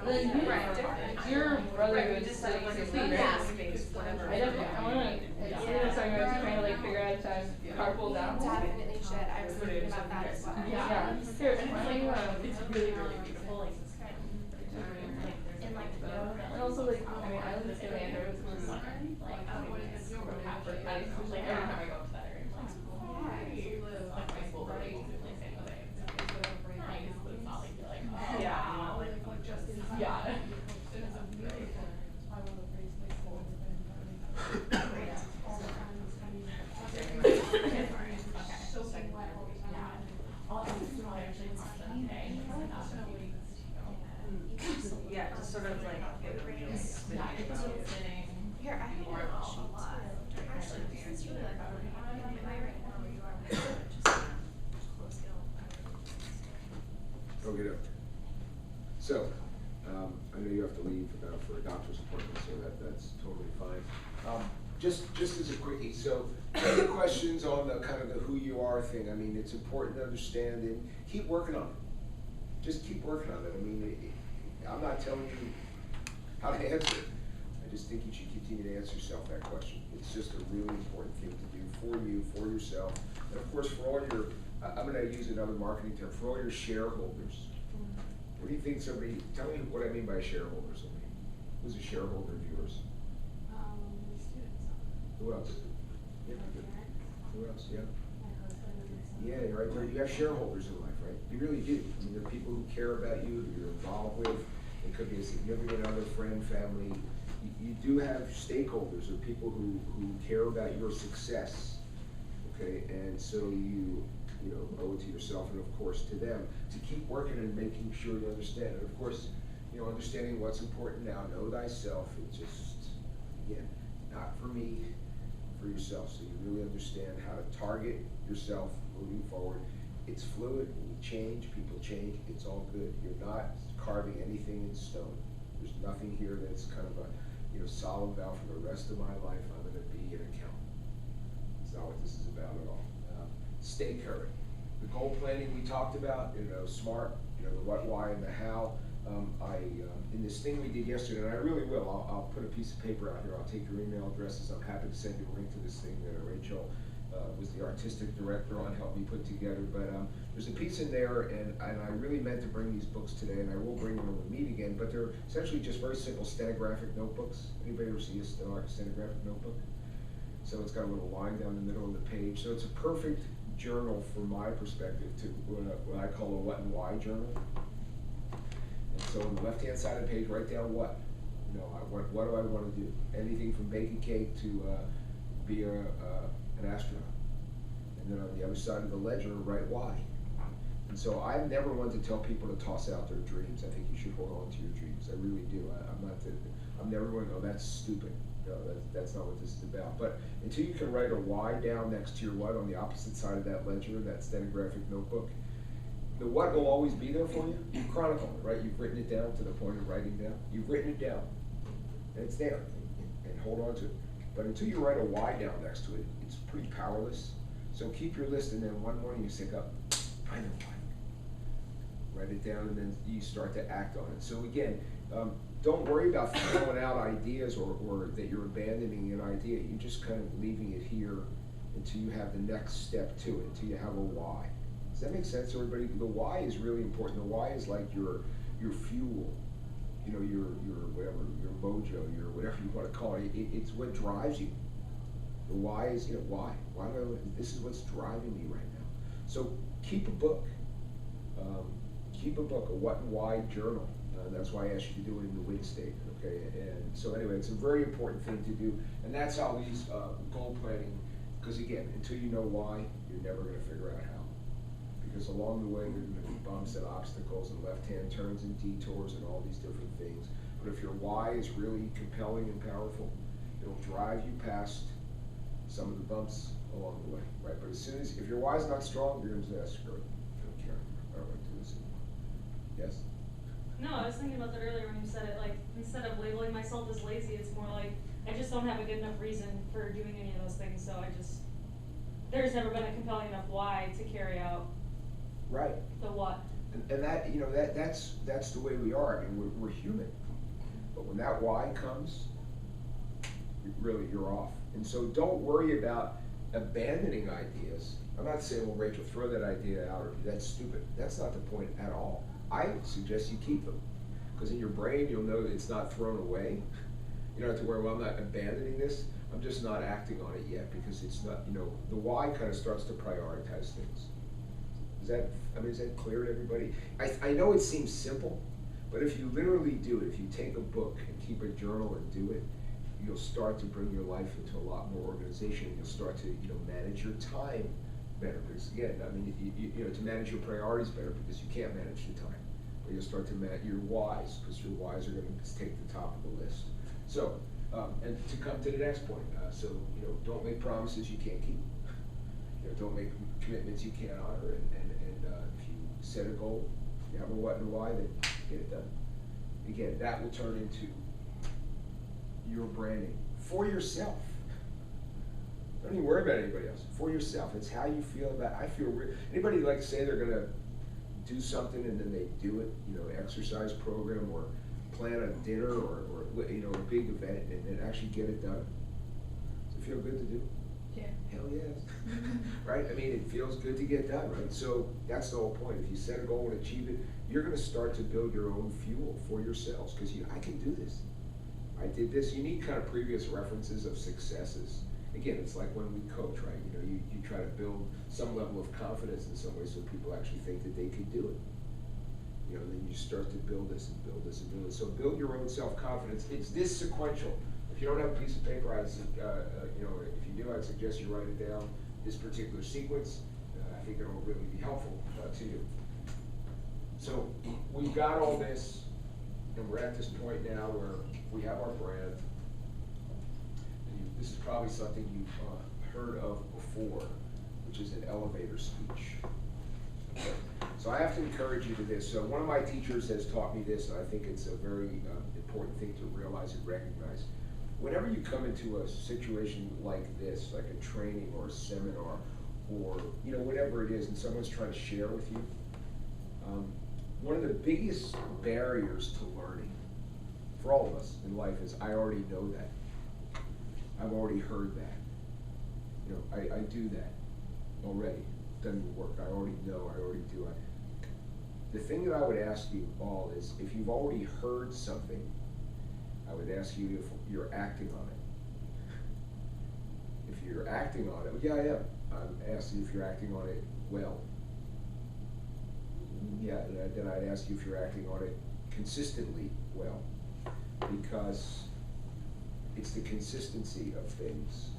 then your brother Right, would just study like to a lead, yeah. right? Space, whatever. I definitely, I wanna, it's something I'm talking about, trying to like figure out a time, carpool down. Definitely should. I was thinking about that as well. Yeah, here, why don't you, It's really, really beautiful. Like, And like, and also like, I mean, I live in San Andreas, which is like every time I go up to that area, I'm like, like my school really is like San Jose. But it's not like you're like, oh, yeah, like just yeah. Yeah, just sort of like here, I have a sheet. Actually, this is really like Go get up. So, I know you have to leave for a doctor's appointment, so that's totally fine. Just as a quickie, so any questions on the kind of the who you are thing? I mean, it's important to understand and keep working on it. Just keep working on it. I mean, I'm not telling you how to answer it. I just think you should continue to answer yourself that question. It's just a really important thing to do for you, for yourself, and of course for all your, I'm gonna use another marketing term, for all your shareholders. What do you think somebody, tell me what I mean by shareholders. I mean, who's a shareholder of yours? Who else? Yeah, who else? Yeah. Yeah, you're right there. You have shareholders in life, right? You really do. I mean, they're people who care about you, who you're involved with. It could be a significant other, friend, family. You do have stakeholders, or people who care about your success. Okay, and so you owe it to yourself and of course to them to keep working and making sure you understand. And of course, understanding what's important now. Know thyself. It's just, again, not for me, for yourself. So you really understand how to target yourself moving forward. It's fluid, we change, people change, it's all good. You're not carving anything in stone. There's nothing here that's kind of a solid vow for the rest of my life, I'm gonna be an accountant. It's not what this is about at all. Stay current. The goal planning we talked about, SMART, the what, why, and the how. In this thing we did yesterday, and I really will, I'll put a piece of paper out here, I'll take your email addresses, I'm happy to send you a link to this thing that Rachel was the artistic director on, helped me put together, but there's a piece in there, and I really meant to bring these books today, and I will bring them when we meet again, but they're essentially just very simple stenographic notebooks. Anybody ever see a stenographic notebook? So it's got a little line down the middle of the page, so it's a perfect journal from my perspective to what I call a what and why journal. And so on the left-hand side of the page, write down what. What do I want to do? Anything from bake a cake to be an astronaut. And then on the other side of the ledger, write why. And so I've never wanted to tell people to toss out their dreams. I think you should hold on to your dreams. I really do. I'm never going to go, that's stupid. No, that's not what this is about. But until you can write a why down next to your what on the opposite side of that ledger, that stenographic notebook, the what will always be there for you. You chronicle it, right? You've written it down to the point of writing down. You've written it down, and it's there, and hold on to it. But until you write a why down next to it, it's pretty powerless. So keep your list, and then one morning you think up, find the why. Write it down, and then you start to act on it. So again, don't worry about throwing out ideas or that you're abandoning an idea. You're just kind of leaving it here until you have the next step to it, until you have a why. Does that make sense to everybody? The why is really important. The why is like your fuel, your whatever, your mojo, your whatever you want to call it. It's what drives you. The why is, why? Why do this is what's driving me right now. So keep a book. Keep a book, a what and why journal. That's why I asked you to do it in the WIN statement, okay? And so anyway, it's a very important thing to do, and that's how we use goal planning, because again, until you know why, you're never gonna figure out how. Because along the way, there are gonna be bumps and obstacles and left-hand turns and detours and all these different things. But if your why is really compelling and powerful, it'll drive you past some of the bumps along the way, right? But as soon as, if your why is not strong, you're gonna say, screw it, I don't care, I don't want to do this anymore. Yes? No, I was thinking about that earlier when you said it, like, instead of labeling myself as lazy, it's more like, I just don't have a good enough reason for doing any of those things, so there's never been a compelling enough why to carry out Right. the what. And that, you know, that's the way we are. I mean, we're human. But when that why comes, really, you're off. And so don't worry about abandoning ideas. I'm not saying, well, Rachel, throw that idea out, or that's stupid. That's not the point at all. I suggest you keep them. Because in your brain, you'll know that it's not thrown away. You don't have to worry, well, I'm not abandoning this. I'm just not acting on it yet because it's not, you know, the why kind of starts to prioritize things. Is that clear to everybody? I know it seems simple, but if you literally do it, if you take a book and keep a journal and do it, you'll start to bring your life into a lot more organization. You'll start to, you know, manage your time better. Because again, I mean, you know, to manage your priorities better because you can't manage the time. But you'll start to manage your whys, because your whys are going to take the top of the list. So, and to come to the next point, so, you know, don't make promises you can't keep. You know, don't make commitments you can't honor. And if you set a goal, you have a what and a why, then get it done. Again, that will turn into your branding for yourself. Don't even worry about anybody else. For yourself. It's how you feel about. Anybody like to say they're gonna do something and then they do it? You know, exercise program or plan a dinner or you know, a big event and then actually get it done. Does it feel good to do? Yeah. Hell yes. Right? I mean, it feels good to get done, right? So that's the whole point. If you set a goal and achieve it, you're going to start to build your own fuel for yourselves because I can do this. I did this. You need kind of previous references of successes. Again, it's like when we coach, right? You know, you try to build some level of confidence in some way so people actually think that they can do it. You know, then you start to build this and build this and build it. So build your own self-confidence. It's this sequential. If you don't have a piece of paper, you know, if you do, I'd suggest you write it down. This particular sequence, I think it'll really be helpful to you. So we've got all this, and we're at this point now where we have our brand. And this is probably something you've heard of before, which is an elevator speech. Okay. So I have to encourage you to this. So one of my teachers has taught me this, and I think it's a very important thing to realize and recognize. Whenever you come into a situation like this, like a training or a seminar, or you know, whatever it is, and someone's trying to share with you, one of the biggest barriers to learning for all of us in life is I already know that. I've already heard that. You know, I do that already. Doesn't work. I already know. I already do. The thing that I would ask you all is, if you've already heard something, I would ask you if you're acting on it. If you're acting on it, yeah, I am. I'm asking if you're acting on it well. Yeah, and then I'd ask you if you're acting on it consistently well, because it's the consistency of things.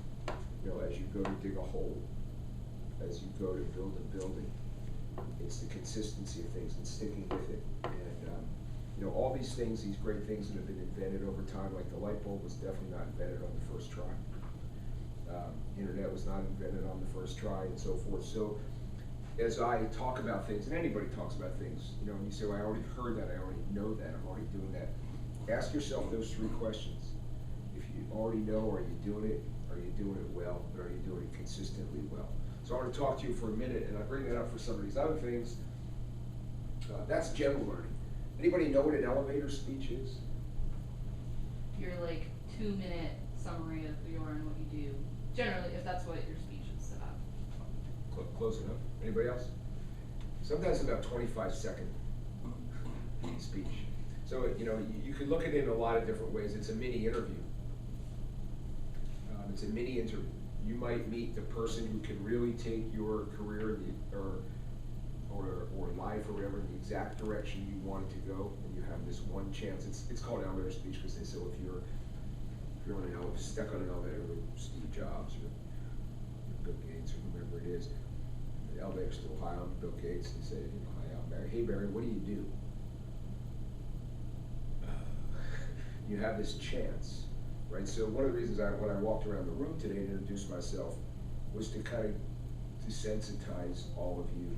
You know, as you go to dig a hole, as you go to build a building, it's the consistency of things and sticking with it. And you know, all these things, these great things that have been invented over time, like the light bulb was definitely not invented on the first try. Internet was not invented on the first try, and so forth. So as I talk about things, and anybody talks about things, you know, and you say, well, I already heard that, I already know that, I'm already doing that. Ask yourself those three questions. If you already know, are you doing it? Are you doing it well? Or are you doing it consistently well? So I want to talk to you for a minute, and I bring that up for some of these other things. That's general learning. Anybody know what an elevator speech is? Your like 2-minute summary of who you are and what you do. Generally, if that's what your speech is about. Close enough. Anybody else? Sometimes about 25-second speech. So, you know, you can look at it in a lot of different ways. It's a mini interview. It's a mini interview. You might meet the person who can really take your career or life or whatever in the exact direction you want it to go, and you have this one chance. It's called an elevator speech because they say, well, if you're on an elevator, stuck on an elevator with Steve Jobs or Bill Gates or whoever it is, the elevator's still high on Bill Gates, and they say, you know, hi, I'm Barry. Hey Barry, what do you do? You have this chance, right? So one of the reasons when I walked around the room today and introduced myself was to kind of desensitize all of you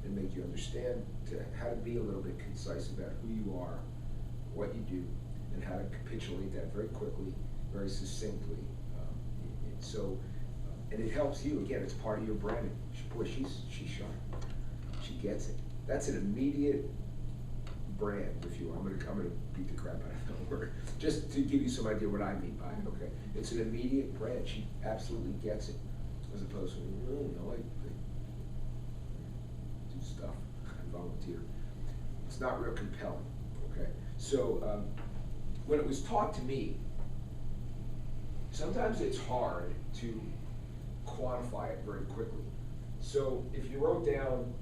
and make you understand how to be a little bit concise about who you are, what you do, and how to capitulate that very quickly, very succinctly. And it helps you. Again, it's part of your branding. Boy, she's sharp. She gets it. That's an immediate brand, if you will. I'm gonna beat the crap out of that word, just to give you some idea what I mean by it, okay? It's an immediate brand. She absolutely gets it, as opposed to, I do stuff, I volunteer. It's not real compelling, okay? So when it was taught to me, sometimes it's hard to quantify it very quickly. So if you wrote down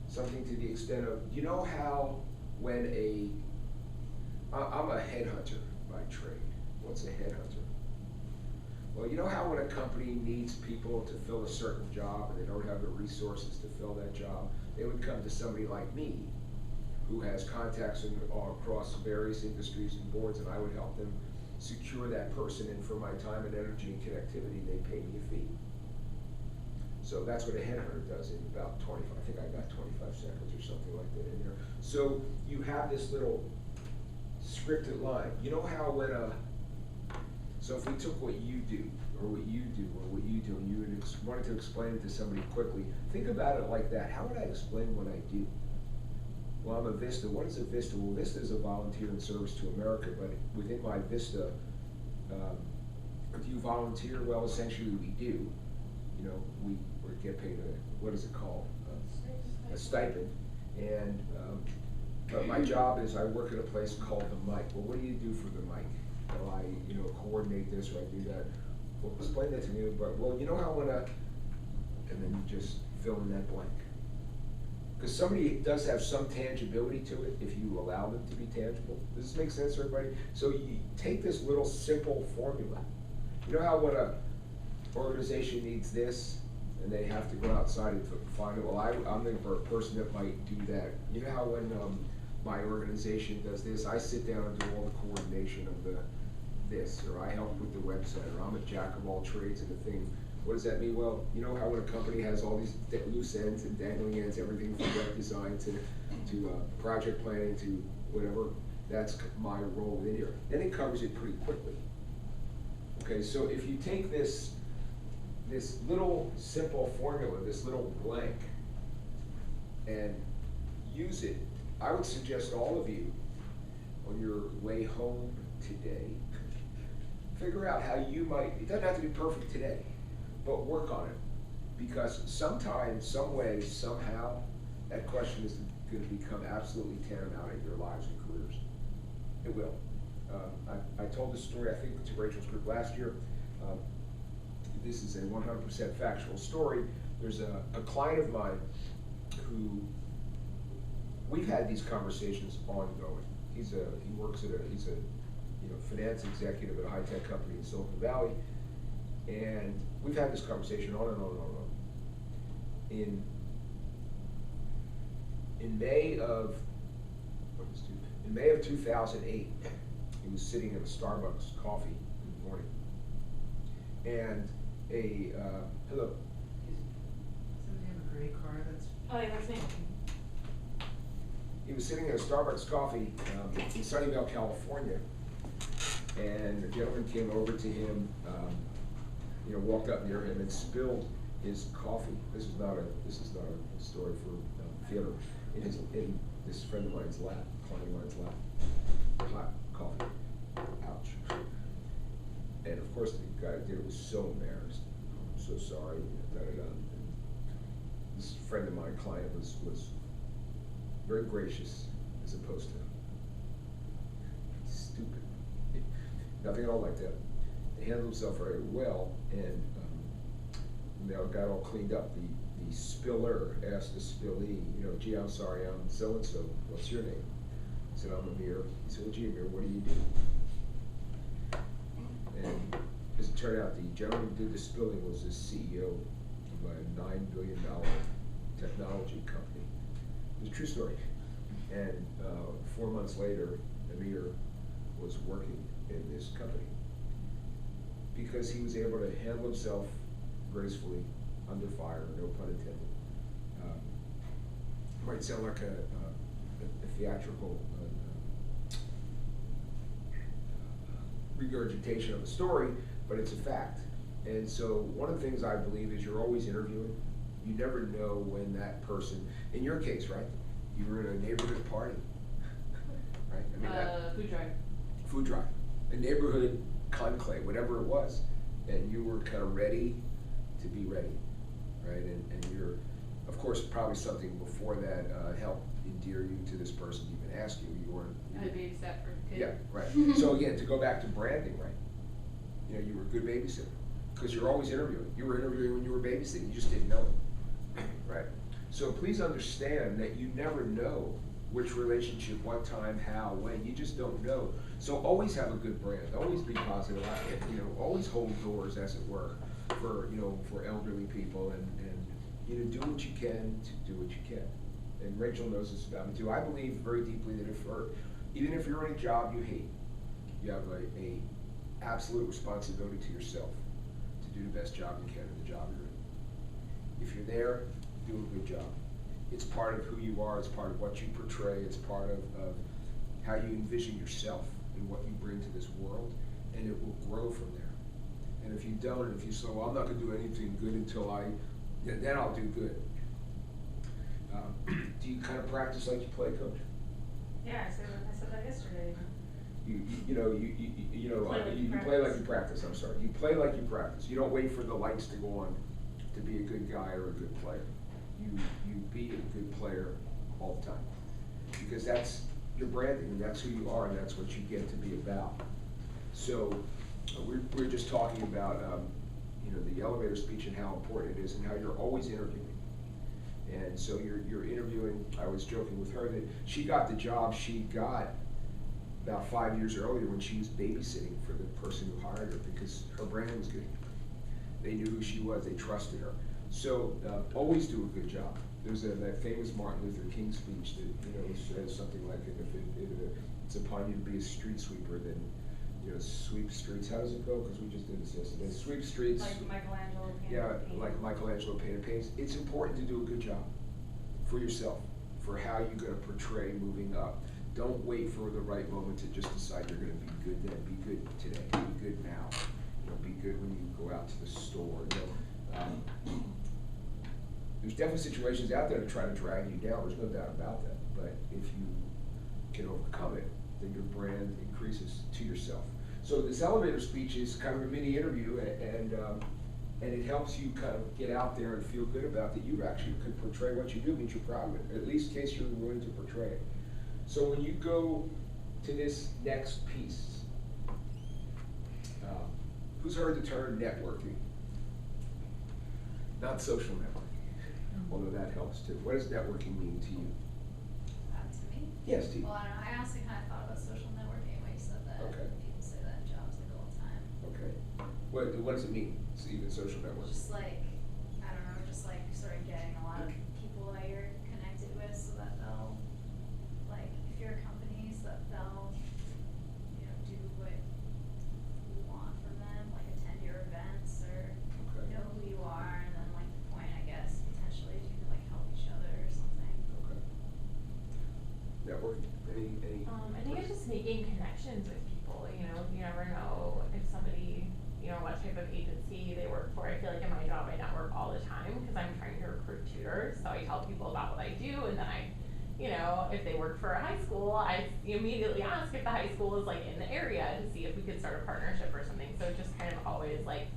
something to the extent of, you know how when I'm a headhunter by trade. What's a headhunter? Well, you know how when a company needs people to fill a certain job and they don't have the resources to fill that job, they would come to somebody like me who has contacts across various industries and boards, and I would help them secure that person, and for my time and energy and connectivity, they pay me a fee. So that's what a headhunter does in about 25, I think I got 25 seconds or something like that in there. So you have this little scripted line. You know how when so if we took what you do, or what you do, or what you do, and you wanted to explain it to somebody quickly, think about it like that. How would I explain what I do? Well, I'm a VISTA. What is a VISTA? Well, VISTA is a volunteer in service to America, but within my VISTA, do you volunteer? Well, essentially we do. You know, we get paid what is it called? A stipend. And but my job is I work at a place called the mic. Well, what do you do for the mic? Well, I coordinate this or I do that. Well, explain that to me. But well, you know how when and then you just fill in that blank. Because somebody does have some tangibility to it if you allow them to be tangible. Does this make sense, everybody? So you take this little simple formula. You know how when a organization needs this and they have to go outside and find it? Well, I'm the person that might do that. You know how when my organization does this, I sit down and do all the coordination of this, or I help with the website, or I'm a jack of all trades in the thing. What does that mean? Well, you know how when a company has all these loose ends and dangling ends, everything from web design to project planning to whatever, that's my role in here. Then it covers it pretty quickly. Okay, so if you take this little simple formula, this little blank, and use it, I would suggest all of you on your way home today, figure out how you might, it doesn't have to be perfect today, but work on it. Because sometime, some way, somehow, that question is going to become absolutely tantamount in your lives and careers. It will. I told this story, I think, to Rachel's group last year. This is a 100% factual story. There's a client of mine who, we've had these conversations ongoing. He works at he's a finance executive at a high-tech company in Silicon Valley. And we've had this conversation on and on and on and on. In May of 2008, he was sitting at a Starbucks coffee in the morning, and hello. Doesn't he have a gray car that's? Oh yeah, that's me. He was sitting at a Starbucks coffee in Sunnyvale, California, and a gentleman came over to him. Walked up near him and spilled his coffee. This is not a story for theater. In this friend of mine's lap, client of mine's lap, hot coffee. Ouch. And of course, the guy that did it was so embarrassed. I'm so sorry. And this friend of mine, client, was very gracious, as opposed to stupid. Nothing at all like that. He handled himself very well, and they got all cleaned up. The spiller asked the spillee, gee, I'm sorry, I'm so-and-so, what's your name? He said, I'm Amir. He said, well, gee, Amir, what do you do? And as it turned out, the gentleman who did the spilling was the CEO of a $9 billion technology company. It was a true story. And 4 months later, Amir was working in this company, because he was able to handle himself gracefully under fire, no pun intended. Might sound like a theatrical regurgitation of a story, but it's a fact. And so one of the things I believe is you're always interviewing. You never know when that person, in your case, right? You were at a neighborhood party, right? I mean, Food drive. food drive, a neighborhood conclave, whatever it was, and you were kind of ready to be ready, right? And you're, of course, probably something before that helped endear you to this person to even ask you. You weren't. I babysat for a kid. Yeah, right. So again, to go back to branding, right? You know, you were a good babysitter because you're always interviewing. You were interviewing when you were babysitting. You just didn't know it, right? So please understand that you never know which relationship, what time, how, when. You just don't know. So always have a good brand. Always be positive. You know, always hold doors, as it were, for for elderly people, and you know, do what you can to do what you can. And Rachel knows this about me too. I believe very deeply that even if you're in a job you hate, you have a absolute responsibility to yourself to do the best job you can in the job you're in. If you're there, do a good job. It's part of who you are, it's part of what you portray, it's part of how you envision yourself and what you bring to this world, and it will grow from there. And if you don't, and if you say, well, I'm not going to do anything good until then I'll do good. Do you kind of practice like you play, Coach? Yeah, I said that yesterday. You play like you practice. I'm sorry. You play like you practice. You don't wait for the lights to go on to be a good guy or a good player. You be a good player all the time, because that's your branding, and that's who you are, and that's what you get to be about. So we're just talking about the elevator speech and how important it is, and how you're always interviewing. And so you're interviewing. I was joking with her that she got the job she got about 5 years earlier when she was babysitting for the person who hired her, because her brand was good. They knew who she was. They trusted her. So always do a good job. There's that famous Martin Luther King speech that says something like, if it's upon you to be a street sweeper, then sweep streets. How does it go? Because we just did this yesterday. Sweep streets. Like Michelangelo painted. Yeah, like Michelangelo painted paintings. It's important to do a good job for yourself, for how you're going to portray moving up. Don't wait for the right moment to just decide you're going to be good then. Be good today. Be good now. Be good when you go out to the store. There's definitely situations out there to try to drag you down. There's no doubt about that. But if you can overcome it, then your brand increases to yourself. So this elevator speech is kind of a mini interview, and it helps you kind of get out there and feel good about that you actually could portray what you do, means you're proud of it, at least in case you're willing to portray it. So when you go to this next piece, who's heard the term networking? Not social networking, although that helps too. What does networking mean to you? To me? Yes, to you. Well, I don't know. I honestly kind of thought about social networking when you said that. Okay. People say that in jobs like all the time. Okay. What does it mean? It's even social networking. Just like, I don't know, just like sort of getting a lot of people that you're connected with, so that they'll, like, if you're a company, so that they'll, do what you want from them, like attend your events or know who you are, and then like the point, I guess, potentially is you can like help each other or something. Okay. Networking. Any? I think it's just making connections with people. You never know if somebody, what type of agency they work for. I feel like in my job I network all the time because I'm trying to recruit tutors. So I tell people about what I do, and then if they work for a high school, I immediately ask if the high school is like in the area to see if we could start a partnership or something. So just kind of always like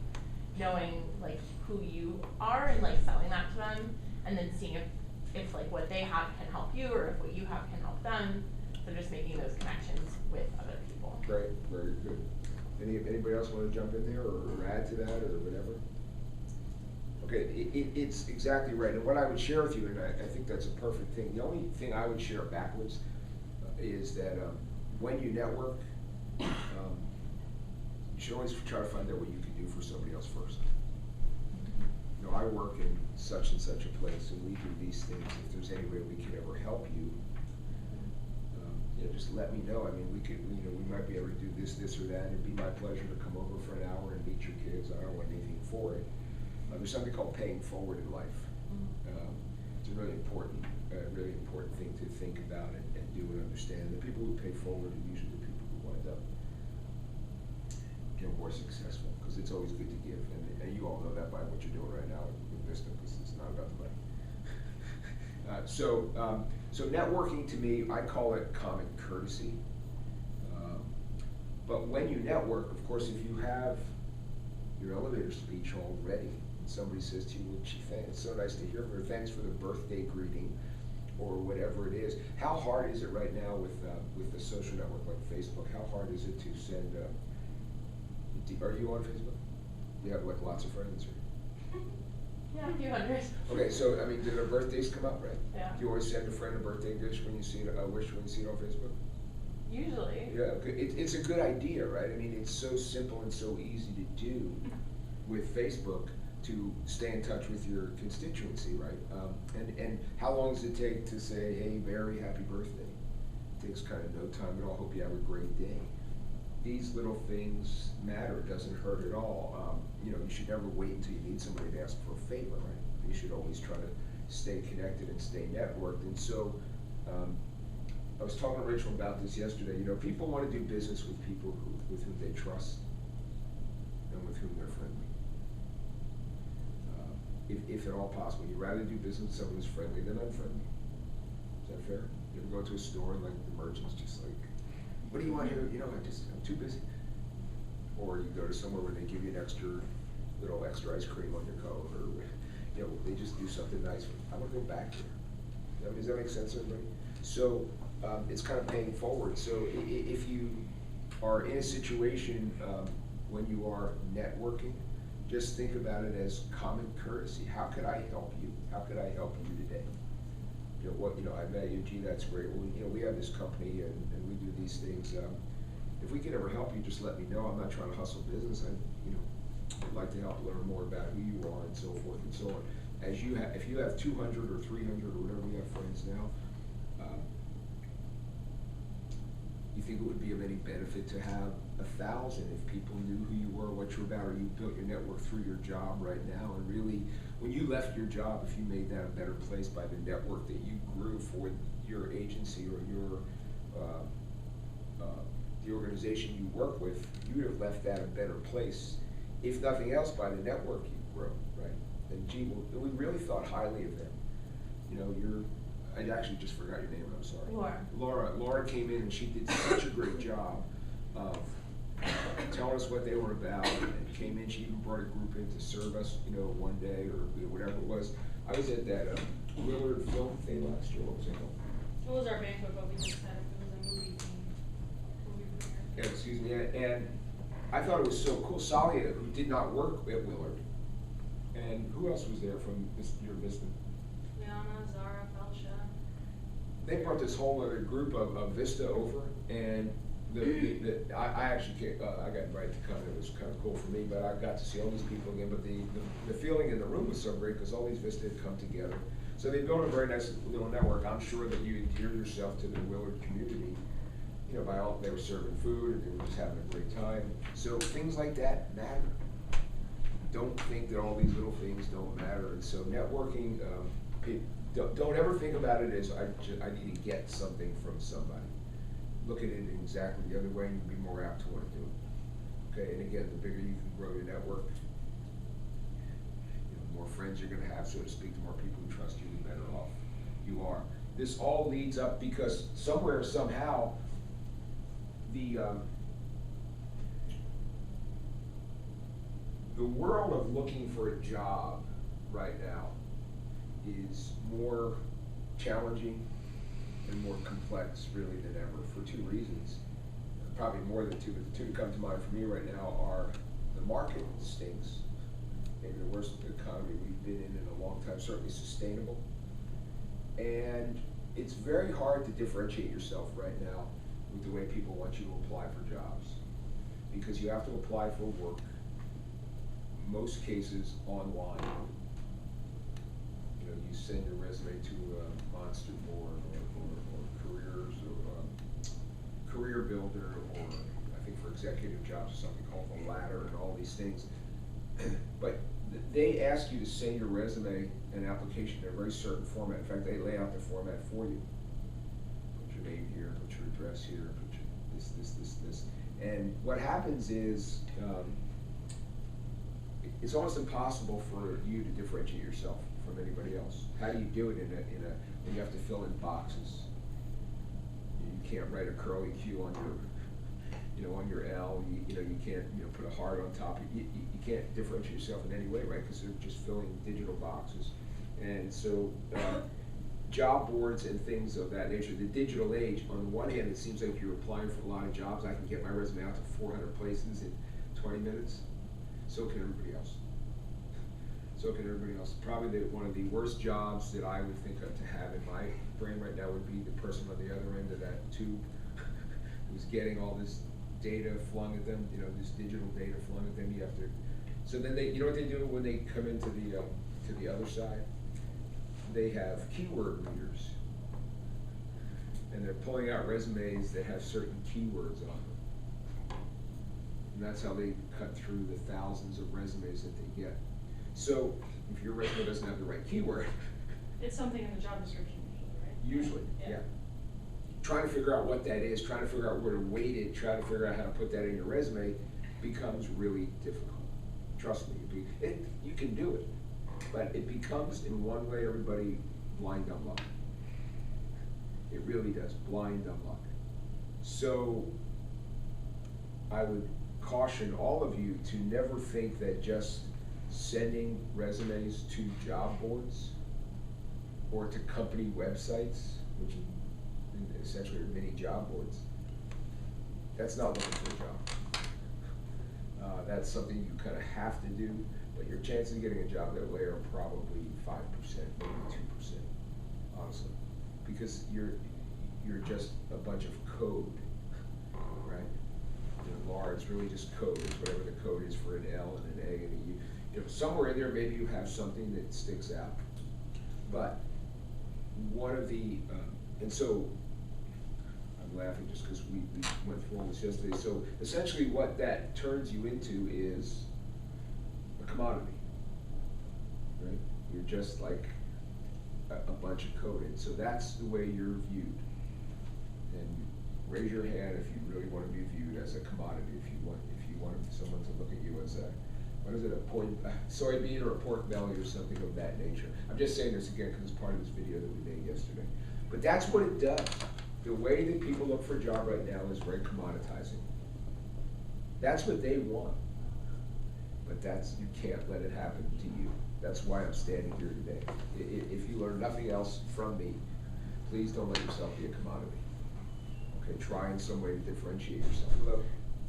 knowing like who you are and like selling that to them, and then seeing if like what they have can help you, or if what you have can help them. So just making those connections with other people. Great, very good. Anybody else want to jump in there or add to that or whatever? Okay, it's exactly right. And what I would share with you, and I think that's a perfect thing. The only thing I would share backwards is that when you network, you should always try to find out what you can do for somebody else first. I work in such and such a place, and we do these things. If there's any way we can ever help you, just let me know. I mean, we might be able to do this or that. It'd be my pleasure to come over for an hour and meet your kids. I don't want anything for it. There's something called paying forward in life. It's a really important thing to think about and do and understand. The people who pay forward are usually the people who wind up more successful, because it's always good to give. And you all know that by what you're doing right now in VISTA, because it's not about the money. So networking to me, I call it common courtesy. But when you network, of course, if you have your elevator speech all ready, and somebody says to you, well, gee, it's so nice to hear from her, thanks for the birthday greeting, or whatever it is. How hard is it right now with the social network like Facebook? How hard is it to send, are you on Facebook? You have like lots of friends? Or? Yeah, a few hundred. Okay, so I mean, do their birthdays come up, right? Yeah. Do you always send a friend a birthday wish when you see it, wish when you see it on Facebook? Usually. Yeah, it's a good idea, right? I mean, it's so simple and so easy to do with Facebook to stay in touch with your constituency, right? And how long does it take to say, hey, Mary, happy birthday? It takes kind of no time at all. Hope you have a great day. These little things matter. It doesn't hurt at all. You know, you should never wait until you need somebody to ask for a favor, right? You should always try to stay connected and stay networked. And so, I was talking to Rachel about this yesterday. You know, people want to do business with people with whom they trust and with whom they're friendly. If at all possible, you'd rather do business with someone who's friendly than unfriendly. Is that fair? You ever go to a store and like the merchant's just like, what do you want here? You know, I'm too busy. Or you go to somewhere where they give you an little extra ice cream on your coat, or you know, they just do something nice. I want to go back there. Does that make sense to everybody? So it's kind of paying forward. So if you are in a situation when you are networking, just think about it as common courtesy. How could I help you? How could I help you today? You know, I met you, gee, that's great. Well, you know, we have this company and we do these things. If we can ever help you, just let me know. I'm not trying to hustle business. I'd like to help learn more about who you are and so forth and so on. If you have 200 or 300 or whatever we have friends now, you think it would be of any benefit to have 1,000 if people knew who you were, what you're about, or you built your network through your job right now, and really, when you left your job, if you made that a better place by the network that you grew for your agency or your the organization you work with, you would have left that a better place, if nothing else, by the network you grow, right? And gee, we really thought highly of them. You know, I actually just forgot your name, I'm sorry. Laura came in and she did such a great job of telling us what they were about, and came in, she even brought a group in to serve us, you know, one day or whatever it was. I was at that Willard film thing last year. What was it called? It was our banquet, but we just had it was a movie premiere. Yeah, excuse me, and I thought it was so cool. Salia, who did not work at Willard, and who else was there from your VISTA? Liana, Zara, Felsha. They brought this whole other group of VISTA over, and I actually I got invited to come. It was kind of cool for me, but I got to see all these people again. But the feeling in the room was so great because all these VISTA had come together. So they built a very nice little network. I'm sure that you endear yourself to the Willard community. You know, they were serving food and they were just having a great time. So things like that matter. Don't think that all these little things don't matter. And so networking, don't ever think about it as I need to get something from somebody. Look at it in exactly the other way, and you'll be more apt to want to do it. Okay, and again, the bigger you can grow your network, the more friends you're going to have, so to speak, the more people who trust you, the better off you are. This all leads up because somewhere, somehow, the world of looking for a job right now is more challenging and more complex, really, than ever, for two reasons. Probably more than two, but the two that come to mind for me right now are the market stinks. Maybe the worst economy we've been in a long time, certainly sustainable. And it's very hard to differentiate yourself right now with the way people want you to apply for jobs. Because you have to apply for work, most cases online. You know, you send your resume to a Monster board or careers or career builder, or I think for executive jobs something called the ladder and all these things. But they ask you to send your resume and application in a very certain format. In fact, they lay out the format for you. Put your name here, put your address here, put your this. And what happens is it's almost impossible for you to differentiate yourself from anybody else. How do you do it when you have to fill in boxes? You can't write a curly Q on your, on your L. You can't, put a heart on top. You can't differentiate yourself in any way, right? Because they're just filling digital boxes. And so, job boards and things of that nature, the digital age, on the one hand, it seems like you're applying for a lot of jobs. I can get my resume out to 400 places in 20 minutes. So can everybody else. So can everybody else. Probably one of the worst jobs that I would think of to have in my brain right now would be the person on the other end of that tube who's getting all this data flung at them, this digital data flung at them. You have to, so then they, what they do when they come into the other side? They have keyword readers, and they're pulling out resumes that have certain keywords on them. And that's how they cut through the thousands of resumes that they get. So if your resume doesn't have the right keyword, It's something in the job description usually, right? usually, yeah. Trying to figure out what that is, trying to figure out where to weight it, trying to figure out how to put that in your resume becomes really difficult. Trust me, you can do it, but it becomes, in one way, everybody, blind dumb luck. It really does, blind dumb luck. So I would caution all of you to never think that just sending resumes to job boards or to company websites, which essentially are mini job boards, that's not looking for a job. That's something you kind of have to do, but your chances of getting a job that way are probably 5%, maybe 2%, honestly, because you're just a bunch of code, right? LAR is really just code. It's whatever the code is for an L and an A and a U. Somewhere in there, maybe you have something that sticks out, but one of the and so I'm laughing just because we went through all this yesterday. So essentially what that turns you into is a commodity, right? You're just like a bunch of code. And so that's the way you're viewed. And raise your hand if you really want to be viewed as a commodity, if you want someone to look at you as a, soybean or a pork belly or something of that nature. I'm just saying this again because it's part of this video that we made yesterday. But that's what it does. The way that people look for a job right now is very commoditizing. That's what they want. But you can't let it happen to you. That's why I'm standing here today. If you learn nothing else from me, please don't let yourself be a commodity. Okay, try in some way to differentiate yourself. Hello?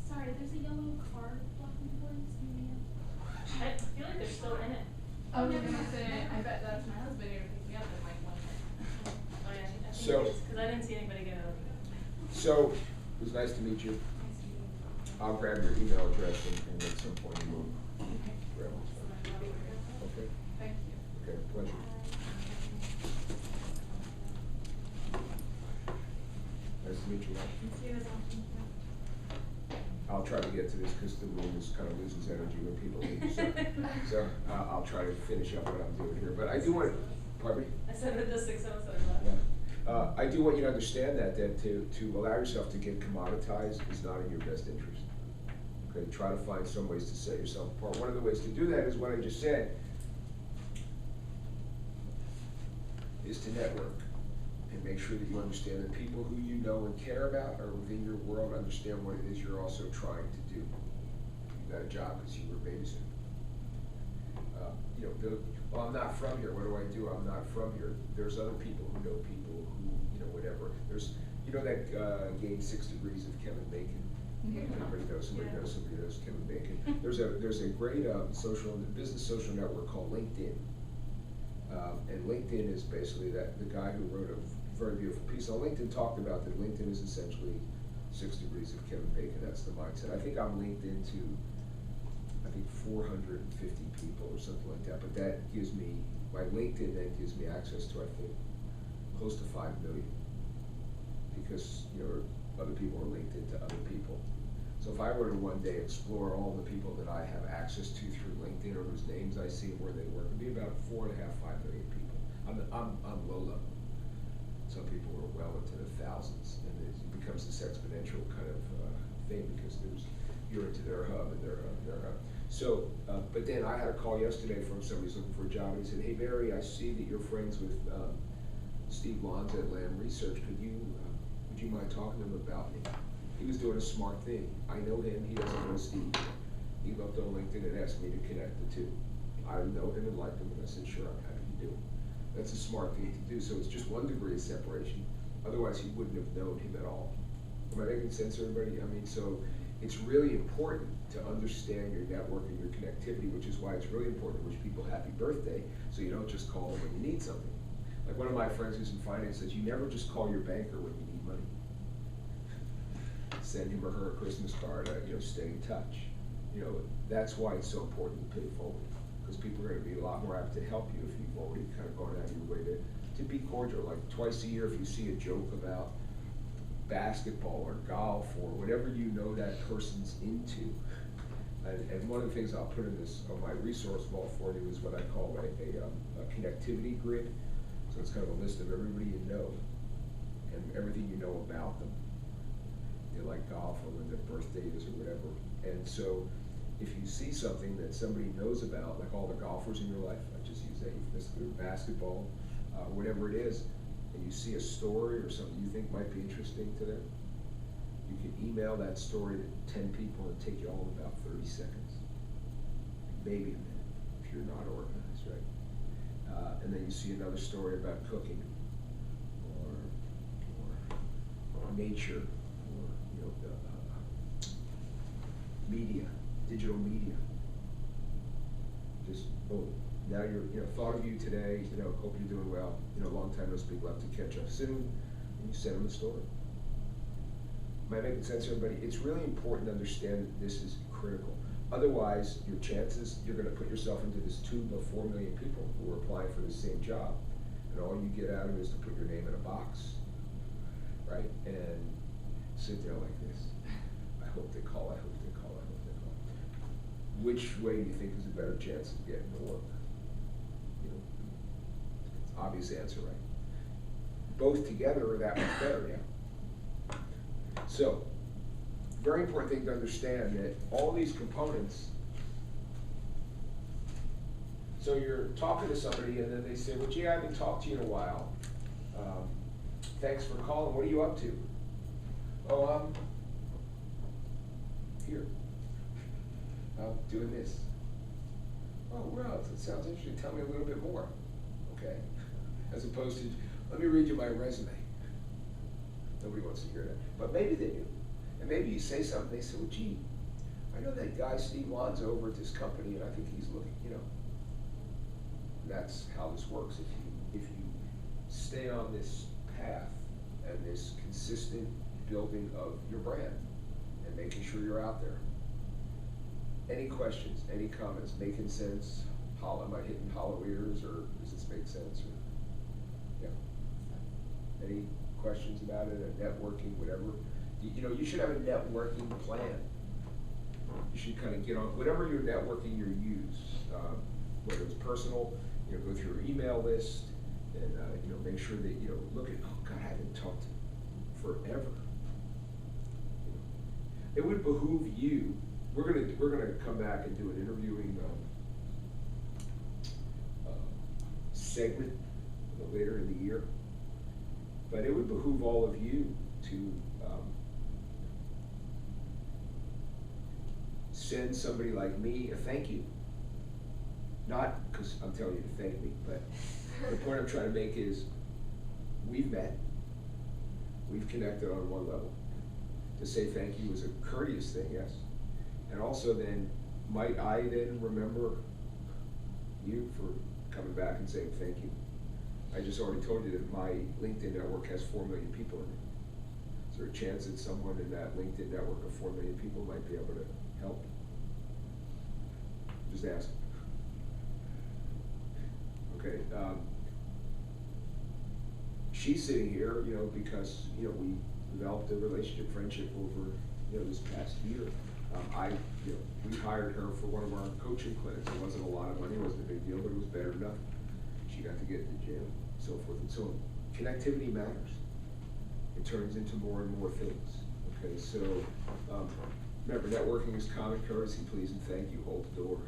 Sorry, there's a yellow card blocking the door. I feel like they're still in it. I was gonna say, I bet that's my husband here to pick me up in like 1 minute. Oh yeah, I think So- it is, because I didn't see anybody get out of it. So, it was nice to meet you. I'll grab your email address and at some point you will grab it. Okay? Thank you. Okay, pleasure. Nice to meet you. I'll try to get to this because the room kind of loses energy when people leave. So I'll try to finish up what I'm doing here. But I do want to, pardon me? I said it this 6 minutes left. Yeah. I do want you to understand that to allow yourself to get commoditized is not in your best interest. Okay, try to find some ways to set yourself apart. One of the ways to do that is what I just said, is to network and make sure that you understand that people who you know and care about are within your world, understand what it is you're also trying to do. You got a job because you were babysitting. Well, I'm not from here, what do I do? I'm not from here. There's other people who know people who, whatever. There's, that game 6 Degrees of Kevin Bacon? Everybody knows, somebody knows Kevin Bacon. There's a great business social network called LinkedIn. And LinkedIn is basically the guy who wrote a very beautiful piece on LinkedIn talked about that LinkedIn is essentially 6 Degrees of Kevin Bacon. That's the mindset. I think I'm linked into 450 people or something like that, but that gives me, my LinkedIn then gives me access to, I think, close to 5 million, because other people are linked into other people. So if I were to one day explore all the people that I have access to through LinkedIn or whose names I see and where they work, it'd be about 4.5, 5 million people. I'm low level. Some people are well into the thousands, and it becomes this exponential kind of thing because you're into their hub and their hub. So, but then I had a call yesterday from somebody who's looking for a job, and he said, hey Barry, I see that you're friends with Steve Lonza at Lamb Research. Would you mind talking to him about me? He was doing a smart thing. I know him, he doesn't know Steve. He looked on LinkedIn and asked me to connect the two. I know him and like him, and I said, sure, I'm happy to do it. That's a smart thing to do, so it's just one degree of separation. Otherwise, he wouldn't have known him at all. Am I making sense, everybody? I mean, so it's really important to understand your network and your connectivity, which is why it's really important to wish people happy birthday, so you don't just call them when you need something. Like one of my friends who's in finance says, you never just call your banker when you need money. Send him or her a Christmas card, stay in touch. That's why it's so important to pay it forward, because people are gonna be a lot more apt to help you if you've already kind of gone out of your way to be cordial. Like twice a year, if you see a joke about basketball or golf or whatever you know that person's into. And one of the things I'll put in this on my resource vault for you is what I call a connectivity grid. So it's kind of a list of everybody you know and everything you know about them. Like golf or when their birthday is or whatever. And so if you see something that somebody knows about, like all the golfers in your life, I just use that euphemistically, basketball, whatever it is, and you see a story or something you think might be interesting to them, you can email that story to 10 people and take you all in about 30 seconds. Maybe a minute, if you're not organized, right? And then you see another story about cooking or nature or media, digital media. Just boom. Now you're, thought of you today, hope you're doing well. Long time no speak, love to catch up soon, and you send them the story. Am I making sense, everybody? It's really important to understand that this is critical. Otherwise, your chances, you're gonna put yourself into this tube of 4 million people who are applying for the same job, and all you get out of it is to put your name in a box, right? And sit there like this. I hope they call, I hope they call, I hope they call. Which way do you think is a better chance of getting to work? Obvious answer, right? Both together are that much better, yeah. So, very important thing to understand that all these components, so you're talking to somebody and then they say, well, gee, I haven't talked to you in a while. Thanks for calling, what are you up to? Oh, I'm here. I'm doing this. Oh, well, it sounds interesting, tell me a little bit more. Okay, as opposed to, let me read you my resume. Nobody wants to hear that, but maybe they do. And maybe you say something, they say, well, gee, I know that guy Steve Lonza over at this company, and I think he's looking, That's how this works. If you stay on this path and this consistent building of your brand and making sure you're out there. Any questions, any comments, making sense? Am I hitting hollow ears, or does this make sense? Or, yeah. Any questions about it? Networking, whatever. You should have a networking plan. You should kind of get on whatever your networking you use, whether it's personal. Go through your email list and make sure that look at, oh God, I haven't talked to forever. It would behoove you. We're gonna come back and do an interviewing segment later in the year, but it would behoove all of you to send somebody like me a thank you. Not because I'm telling you to thank me, but the point I'm trying to make is we've met, we've connected on one level. To say thank you is a courteous thing, yes. And also then, might I then remember you for coming back and saying thank you? I just already told you that my LinkedIn network has 4 million people in it. Is there a chance that someone in that LinkedIn network of 4 million people might be able to help? Just ask. Okay. She's sitting here, because we developed a relationship, friendship over this past year. We hired her for one of our coaching clinics. It wasn't a lot of money, it wasn't a big deal, but it was better than nothing. She got to get in the gym, so forth and so on. Connectivity matters. It turns into more and more things. Okay, so Remember, networking is common courtesy, please and thank you, hold the door.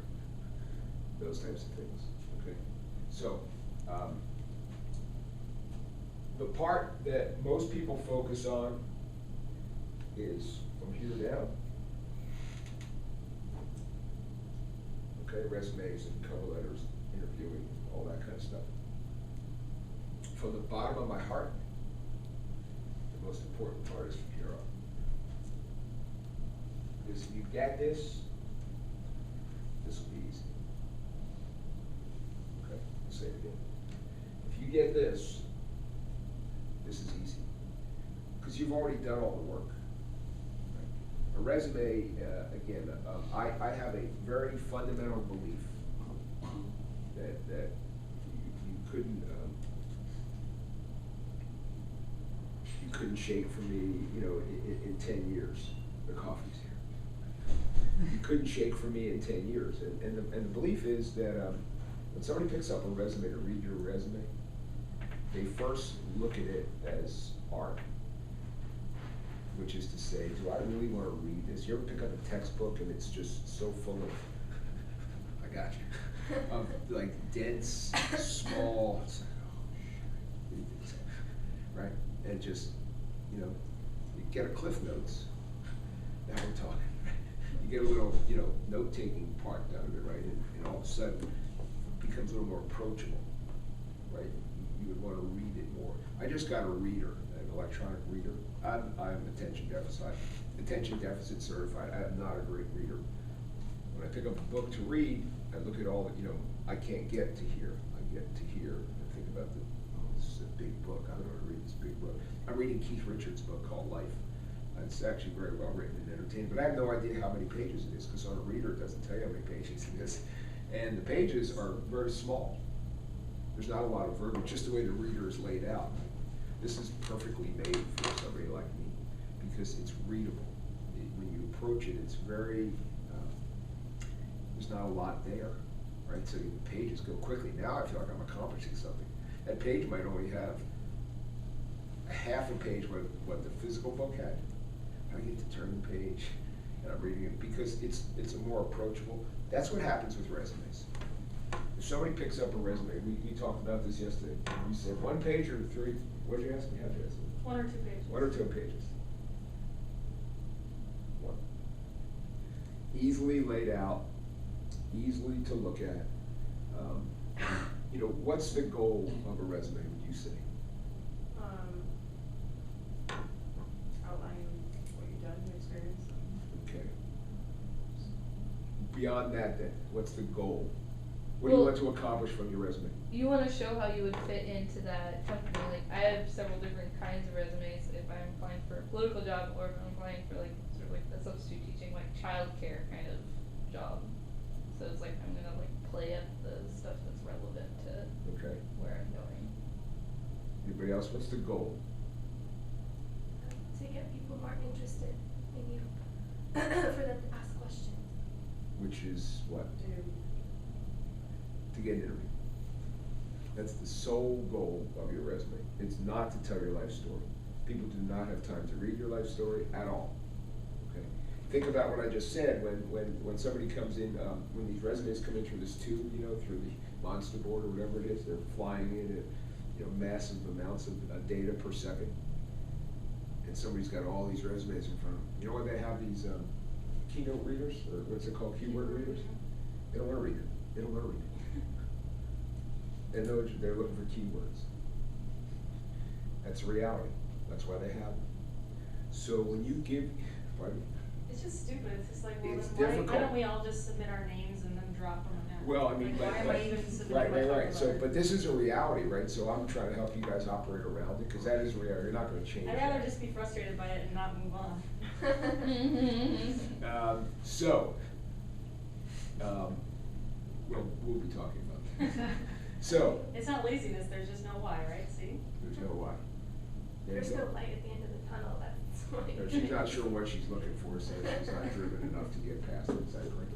Those types of things, okay? So, the part that most people focus on is from here down. Okay, resumes and cover letters, interviewing, all that kind of stuff. From the bottom of my heart, the most important part is from here up. Because if you get this, this will be easy. Okay, I'll say it again. If you get this, this is easy. Because you've already done all the work. Right? A resume, again, I have a very fundamental belief that you couldn't shake from me, you know, in 10 years. The coffee's here. You couldn't shake from me in 10 years. And the belief is that when somebody picks up a resume to read your resume, they first look at it as art. Which is to say, do I really want to read this? You ever pick up a textbook and it's just so full of, I got you, of like dense, small, it's like, oh, shit, right? And just, you know, you get a Cliff Notes, now we're talking. You get a little, you know, note-taking part out of it, right? And all of a sudden, it becomes a little more approachable, right? You would want to read it more. I just got a reader, an electronic reader. I'm attention deficit certified. I am not a great reader. When I pick up a book to read, I look at all the, you know, I can't get to here. I get to here and think about oh, this is a big book. I don't know how to read this big book. I'm reading Keith Richards' book called Life. It's actually very well written and entertaining, but I have no idea how many pages it is, because on a reader it doesn't tell you how many pages it is. And the pages are very small. There's not a lot of verbiage, just the way the reader is laid out. This is perfectly made for somebody like me, because it's readable. When you approach it, it's very, there's not a lot there, right? So the pages go quickly. Now I feel like I'm accomplishing something. That page might only have a half a page what the physical book had. I get to turn the page, and I'm reading it, because it's a more approachable. That's what happens with resumes. If somebody picks up a resume, we talked about this yesterday. You said 1 page or 3, what did you ask me? How did you ask me? 1 or 2 pages. 1 or 2 pages. 1. Easily laid out, easily to look at. You know, what's the goal of a resume, would you say? Outline what you've done, your experience. Okay. Beyond that, then, what's the goal? What do you want to accomplish from your resume? You want to show how you would fit into that company. Like, I have several different kinds of resumes if I'm applying for a political job, or if I'm applying for like sort of like a substitute teaching, like childcare kind of job. So it's like I'm gonna like play up the stuff that's relevant to where I'm going. Anybody else? What's the goal? To get people more interested in you, for them to ask questions. Which is what? To get an interview. That's the sole goal of your resume. It's not to tell your life story. People do not have time to read your life story at all. Okay. Think about what I just said. When somebody comes in, when these resumes come in through this tube, you know, through the monster board or whatever it is, they're flying in at, you know, massive amounts of data per second. And somebody's got all these resumes in front of them. You know why they have these keynote readers, or what's it called, keyword readers? They don't want to read it. They don't want to read it. They're looking for keywords. That's reality. That's why they have them. So when you give, pardon? It's just stupid. It's just like, well, It's then why difficult. don't we all just submit our names and then drop them on that? Well, I mean, like, why am I even submitting my right. cover So, letter? but this is a reality, right? So I'm trying to help you guys operate around it, because that is reality. You're not going to change I'd that. rather just be frustrated by it and not move on. We'll be talking about that. So. It's not laziness, there's just no why, right? See? There's no why. There you There's go. no light at the end of the tunnel, that's why. No, she's not sure what she's looking for, so she's not driven enough to get past it. Is that correct?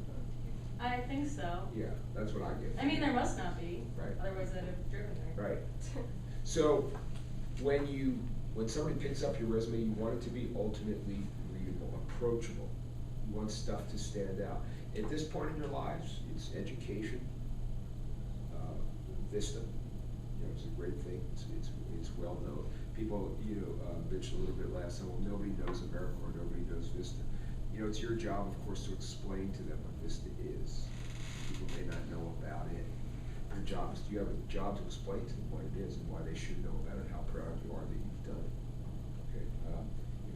I think so. Yeah, that's what I get. I mean, there must not be. Right. Otherwise I'd have driven there. Right. So when somebody picks up your resume, you want it to be ultimately readable, approachable. You want stuff to stand out. At this point in your lives, it's education. VISTA, it's a great thing. It's well known. People, bitched a little bit last time. Well, nobody knows Americorps. Nobody knows VISTA. It's your job, of course, to explain to them what VISTA is. People may not know about it. Your job is, you have a job to explain to them what it is and why they should know about it, how proud you are that you've done it. Okay.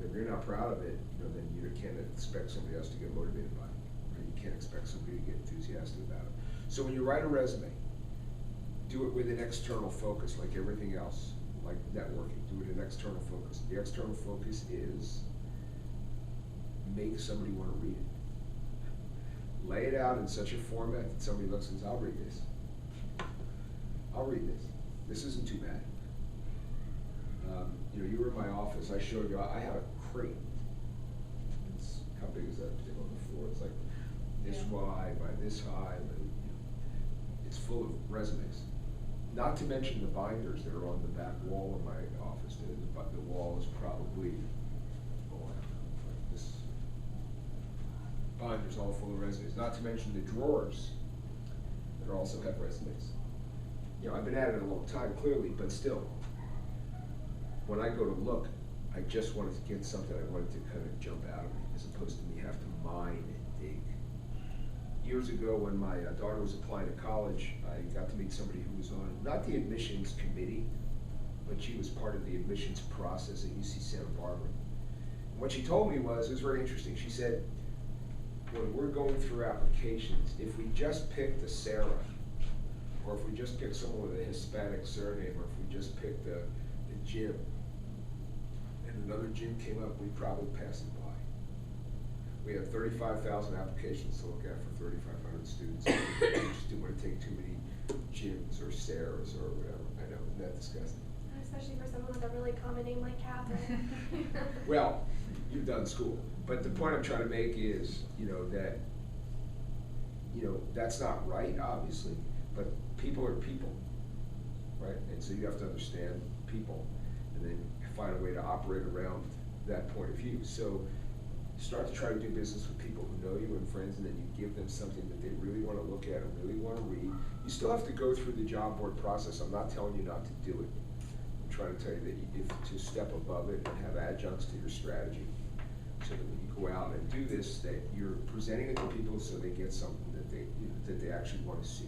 If you're not proud of it, then you can't expect somebody else to get motivated by it. Right? You can't expect somebody to get enthusiastic about it. So when you write a resume, do it with an external focus, like everything else, like networking. Do it an external focus. The external focus is make somebody want to read it. Lay it out in such a format that somebody looks and says, I'll read this. I'll read this. This isn't too bad. You were in my office. I showed you, I have a crate. How big is that thing on the floor? It's like this wide by this high, but it's full of resumes. Not to mention the binders that are on the back wall of my office. The wall is probably like this. Binders all full of resumes. Not to mention the drawers that also have resumes. I've been at it a long time, clearly, but still, when I go to look, I just wanted to get something I wanted to kind of jump out of me, as opposed to me have to mine and dig. Years ago, when my daughter was applying to college, I got to meet somebody who was on, not the admissions committee, but she was part of the admissions process at UC Santa Barbara. And what she told me was, it was very interesting. She said, when we're going through applications, if we just picked a Sarah, or if we just picked someone with a Hispanic surname, or if we just picked a Jim, and another Jim came up, we'd probably pass it by. We had 35,000 applications to look at for 3,500 students. We just didn't want to take too many Jims or Sarahs or whatever. I know, isn't that disgusting? Especially for someone with a really common name like Catherine. Well, you've done school. But the point I'm trying to make is, that, that's not right, obviously, but people are people, right? And so you have to understand people and then find a way to operate around that point of view. So start to try to do business with people who know you and friends, and then you give them something that they really want to look at and really want to read. You still have to go through the job board process. I'm not telling you not to do it. I'm trying to tell you that if to step above it and have adjuncts to your strategy, so that when you go out and do this, that you're presenting it to people so they get something that they actually want to see.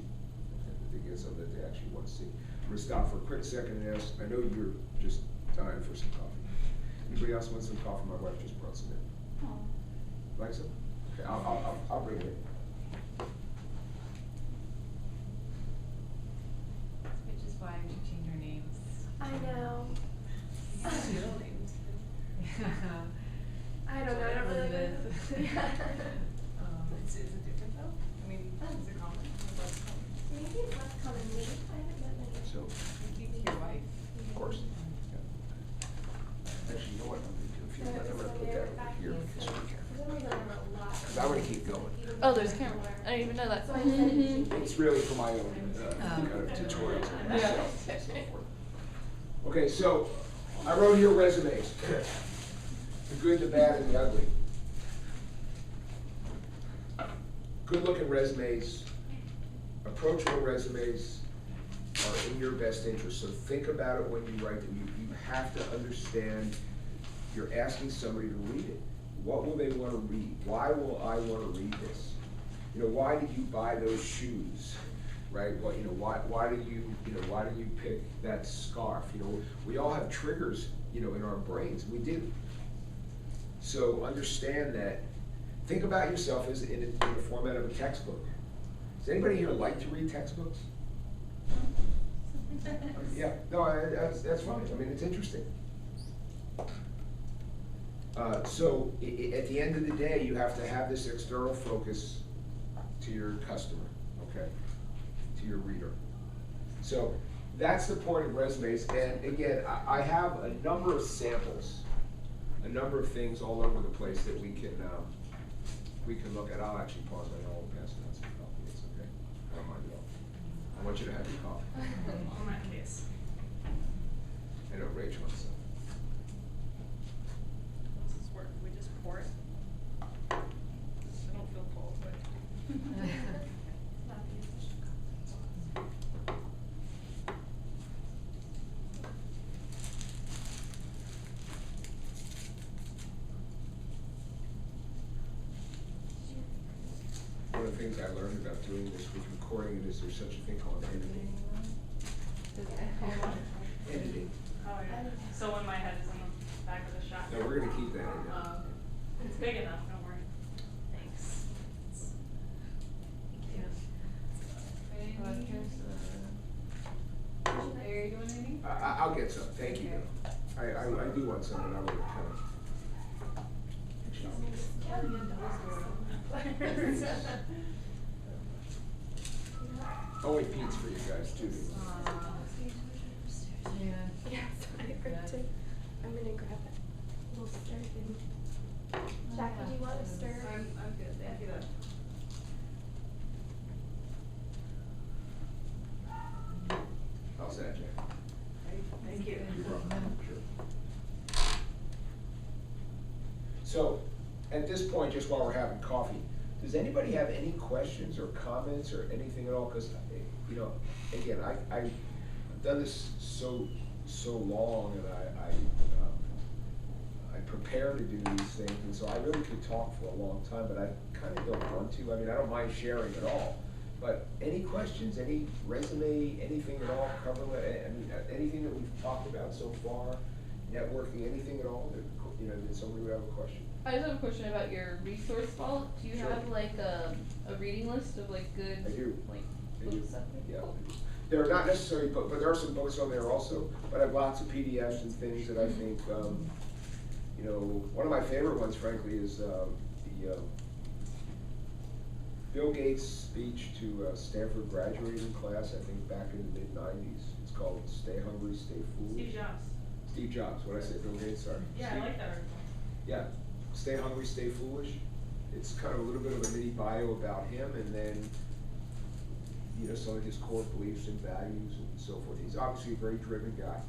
Okay? That they get something that they actually want to see. I'm going to stop for a quick second and ask, I know you're just dying for some coffee. Anybody else want some coffee? My wife just brought some in. Oh. Like so? Okay, I'll bring it in. Which is why we should change our names. I know. Middle names. I don't know. I don't really know. Is it different though? I mean, is it common? Or less common? Maybe it's less common than me. I haven't met many. So, Your wife. of course. Yeah. Actually, you know what I'm going to do? If you don't mind, I'm going to put that over here. So we can. For some reason, I remember a lot. I'm going to keep going. Oh, there's a camera. I didn't even know that. So I said it should be. It's really for my own kind of tutorials on myself and so forth. Okay, so I wrote here resumes. The good, the bad, and the ugly. Good-looking resumes, approachable resumes are in your best interest. So think about it when you write them. You have to understand you're asking somebody to read it. What will they want to read? Why will I want to read this? Why did you buy those shoes? Right? Well, why did you pick that scarf? We all have triggers, in our brains. We do. So understand that. Think about yourself as in the format of a textbook. Does anybody here like to read textbooks? Yeah. No, that's fine. I mean, it's interesting. So at the end of the day, you have to have this external focus to your customer, okay, to your reader. So that's the point of resumes. And again, I have a number of samples, a number of things all over the place that we can look at. I'll actually pause right now and pass it out some coffee. It's okay. I don't mind at all. I want you to have your coffee. On that case. I know Rachel wants some. How does this work? We just pour it? one of the things I learned about doing this with recording it is there's such a thing called editing. Editing. Oh, yeah. So when my head is in the back of the shot. No, we're gonna keep that in there. It's big enough, don't worry. Thanks. Are you doing anything? I'll get some, thank you. I do want some, and I will kind of. Oh, wait, Pete's for you guys too. Yeah. Yeah, sorry for Yeah. it. I'm gonna grab it. We'll stir in. Jackie, do you want to stir? I'm good, thank you though. How's that, Jack? Thank you. You're welcome. Sure. So, at this point, just while we're having coffee, does anybody have any questions or comments or anything at all? Because, you know, again, I've done this so long, and I prepare to do these things, and so I really could talk for a long time, but I kind of don't want to. I mean, I don't mind sharing at all. But any questions, any resume, anything at all, cover, I mean, anything that we've talked about so far, networking, anything at all, that, you know, did somebody have a question? I just have a question about your resource vault. Do you Sure. have like a reading list of like good, I do. like I do. books out there? Yeah. Cool. There are not necessarily, but there are some books on there also, but I have lots of PDFs and things that I think, you know, one of my favorite ones, frankly, is the Bill Gates' speech to Stanford graduating class, I think back in the mid-90s. It's called Stay Hungry, Stay Foolish. Steve Jobs. Steve Jobs, what did I say, Bill Gates, sorry. Yeah, I Steve- like that article. Yeah, Stay Hungry, Stay Foolish. It's kind of a little bit of a mini bio about him, and then, you know, some of his core beliefs and values and so forth. He's obviously a very driven guy.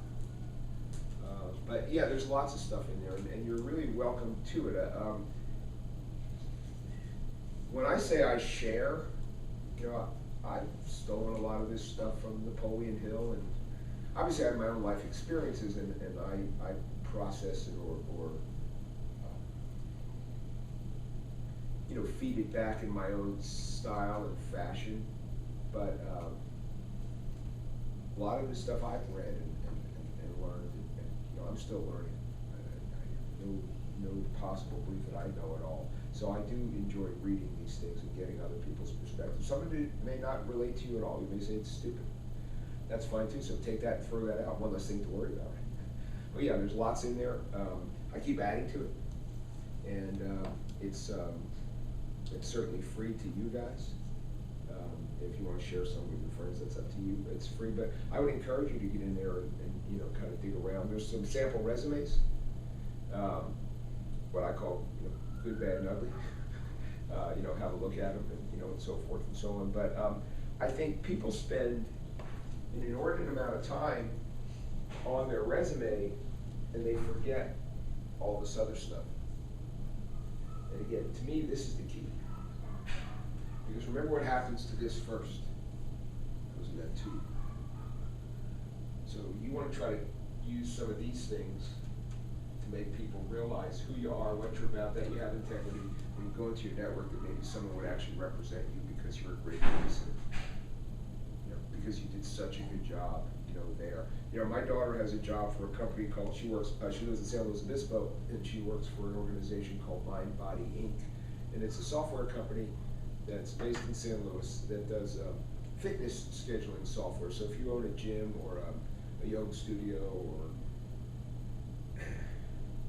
But yeah, there's lots of stuff in there, and you're really welcome to it. When I say I share, you know, I've stolen a lot of this stuff from Napoleon Hill, and obviously I have my own life experiences, and I process it or you know, feed it back in my own style and fashion. But a lot of the stuff I've read and learned, and you know, I'm still learning. No possible belief that I know it all. So I do enjoy reading these things and getting other people's perspectives. Some of it may not relate to you at all. You may say it's stupid. That's fine too. So take that and throw that out. One less thing to worry about. But yeah, there's lots in there. I keep adding to it, and it's certainly free to you guys. If you want to share some with your friends, that's up to you. It's free, but I would encourage you to get in there and you know, kind of dig around. There's some sample resumes, what I call, you know, good, bad, and ugly. You know, have a look at them, and you know, and so forth and so on. But I think people spend an inordinate amount of time on their resume, and they forget all this other stuff. And again, to me, this is the key. Because remember what happens to this first. Goes in that tube. So you want to try to use some of these things to make people realize who you are, what you're about, that you have integrity, when you go into your network, that maybe someone would actually represent you because you're a great person. You know, because you did such a good job, you know, there. You know, my daughter has a job for a company called, she lives in San Luis Obispo, and she works for an organization called Mind Body Inc. And it's a software company that's based in San Luis that does fitness scheduling software. So if you own a gym or a yoga studio or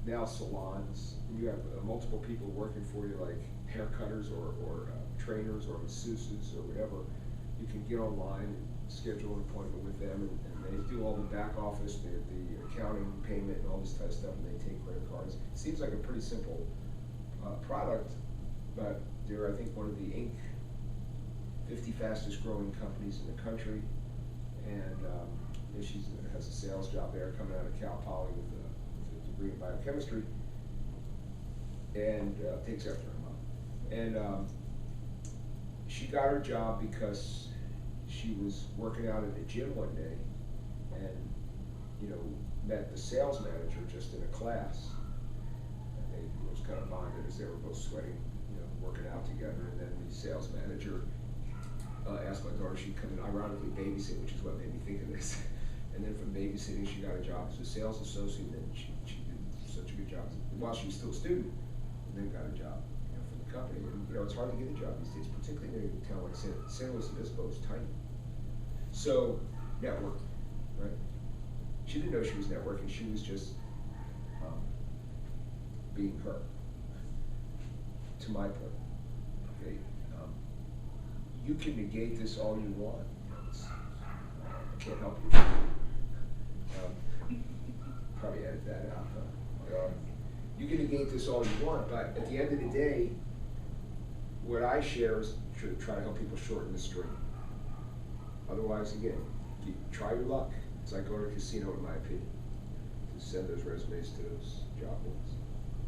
nail salons, and you have multiple people working for you, like hair cutters or trainers or masseuses or whatever, you can get online and schedule an appointment with them, and they do all the back office, the accounting, payment, and all this type of stuff, and they take credit cards. It seems like a pretty simple product, but they're, I think, one of the Inc. 50 fastest growing companies in the country, and she has a sales job there, coming out of Cal Poly with a degree in biochemistry, and takes after her mom. And she got her job because she was working out in the gym one day, and you know, met the sales manager just in a class. And it was kind of bonded as they were both sweating, you know, working out together. And then the sales manager asked my daughter if she'd come in, ironically babysit, which is what made me think of this. And then from babysitting, she got a job as a sales associate, and she did such a good job while she was still a student, and then got a job, you know, for the company. And you know, it's hard to get a job these days, particularly in a town like San Luis Obispo is tiny. So, network, right? She didn't know she was networking, she was just being her. To my point, okay, you can negate this all you want. I can't help you. Probably edit that out, huh? You can negate this all you want, but at the end of the day, what I share is to try to help people shorten the string. Otherwise, again, you try your luck. It's like going to a casino, in my opinion, to send those resumes to those job boards,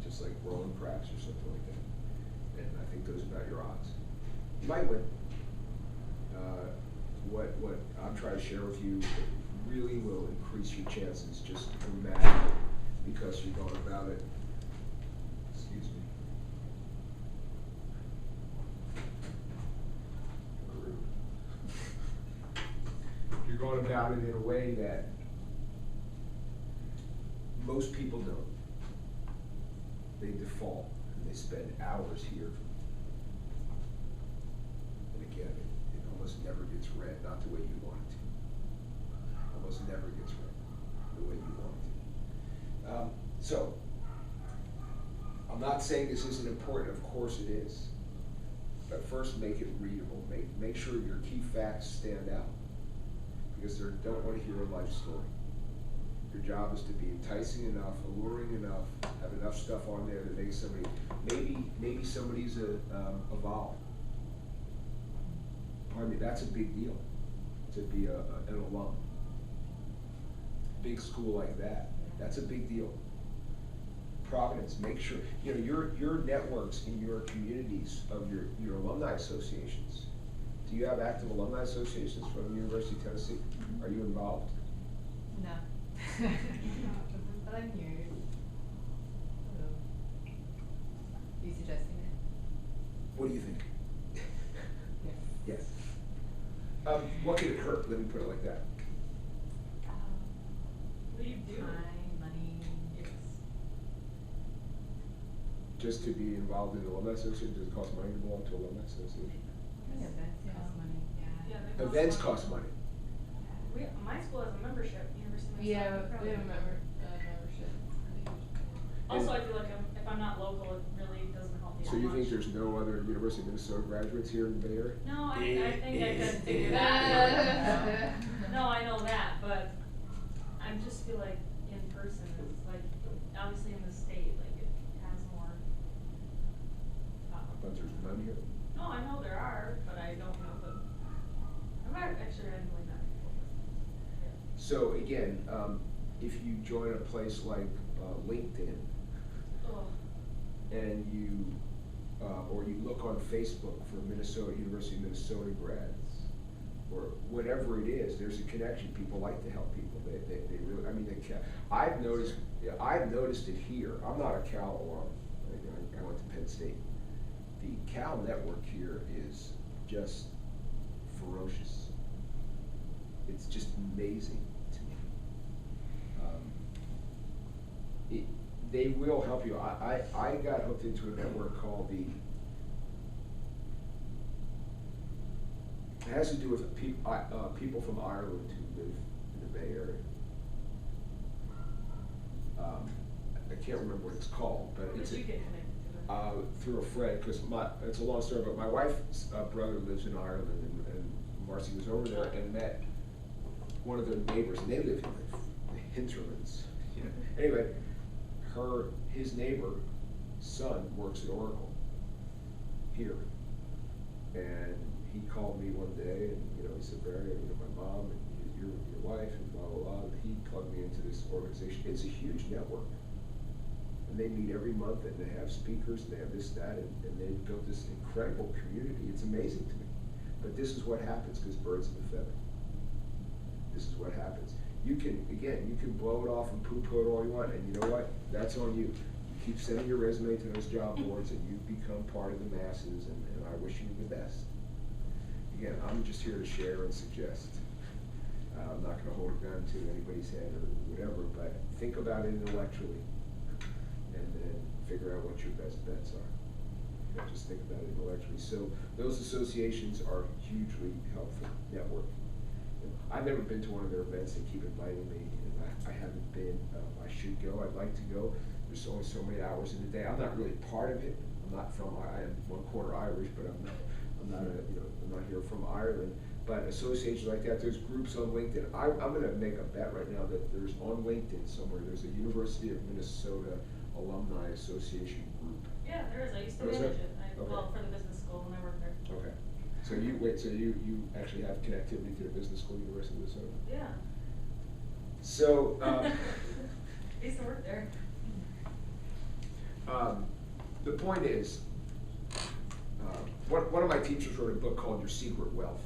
just like rolling craps or something like that. And I think those are about your odds. You might win. What I'm trying to share with you really will increase your chances just dramatically because you're going about it. Excuse me. You're going about it in a way that most people don't. They default and they spend hours here. And again, it almost never gets read, not the way you want it to. Almost never gets read the way you want it to. So, I'm not saying this isn't important, of course it is. But first make it readable. Make sure your key facts stand out. Because they don't want to hear a life story. Your job is to be enticing enough, alluring enough, have enough stuff on there that makes somebody, maybe somebody's evolved. Pardon me, that's a big deal to be an alum. Big school like that, that's a big deal. Providence, make sure, you know, your networks in your communities of your alumni associations. Do you have active alumni associations from the University of Tennessee? Are you involved? No. But I'm here. Are you suggesting it? What do you think? Yes. Yes. What could it hurt? Let me put it like that. What do you do? Time, money, Just to be involved in the alumni association, does it cost money to belong to alumni association? events cost money, Yeah, they Events money. cost money. My school has a membership, University of Yeah, Minnesota. we have a membership. Also, I feel like if I'm not local, it really doesn't help me So that you much. think there's no other University of Minnesota graduates here in the Bay Area? No, I think I could figure that out. No, I know that, but I just feel like in person is like, obviously in the state, like it has more. But there's none here. No, I know there are, but I don't know the. Actually, I didn't like that before. Yeah. So again, if you join a place like LinkedIn, Ugh. and you, or you look on Facebook for University of Minnesota grads, or whatever it is, there's a connection. People like to help people. They really, I mean, I've noticed it here. I'm not a Cal alum. I went to Penn State. The Cal network here is just ferocious. It's just amazing to me. They will help you. I got hooked into a network called it has to do with people from Ireland who live in the Bay Area. I can't remember what it's called, but How it's did you get connected to them? through a friend, because it's a long story, but my wife's brother lives in Ireland, and Marcy was over there and met one of their neighbors, and they live in the hinterlands. You know. Anyway, his neighbor, son, works at Oracle here, and he called me one day, and he said, Barry, my mom and your wife and blah blah blah. And he plugged me into this organization. It's a huge network, and they meet every month, and they have speakers, and they have this, that, and they've built this incredible community. It's amazing to me. But this is what happens because birds of a feather. This is what happens. You can blow it off and poo-poo it all you want, and you know what? That's on you. You keep sending your resume to those job boards, and you become part of the masses, and I wish you the best. Again, I'm just here to share and suggest. I'm not gonna hold a gun to anybody's head or whatever, but think about it intellectually, and then figure out what your best bets are. You know, just think about it intellectually. So those associations are hugely helpful. Network. I've never been to one of their events. They keep inviting me, and I haven't been. I should go. I'd like to go. There's only so many hours in the day. I'm not really part of it. I'm not from. I am 1/4 Irish, but I'm not I'm not here from Ireland. But associations like that, there's groups on LinkedIn. I'm going to make a bet right now that there's on LinkedIn somewhere. There's a University of Minnesota Alumni Association group. Yeah, there is. I used to Oh, is manage there? it. Okay. Well, for the business school when I worked there. Okay. So you actually have connectivity to the business school, University of Minnesota. Yeah. So I used to work there. the point is, one of my teachers wrote a book called Your Secret Wealth,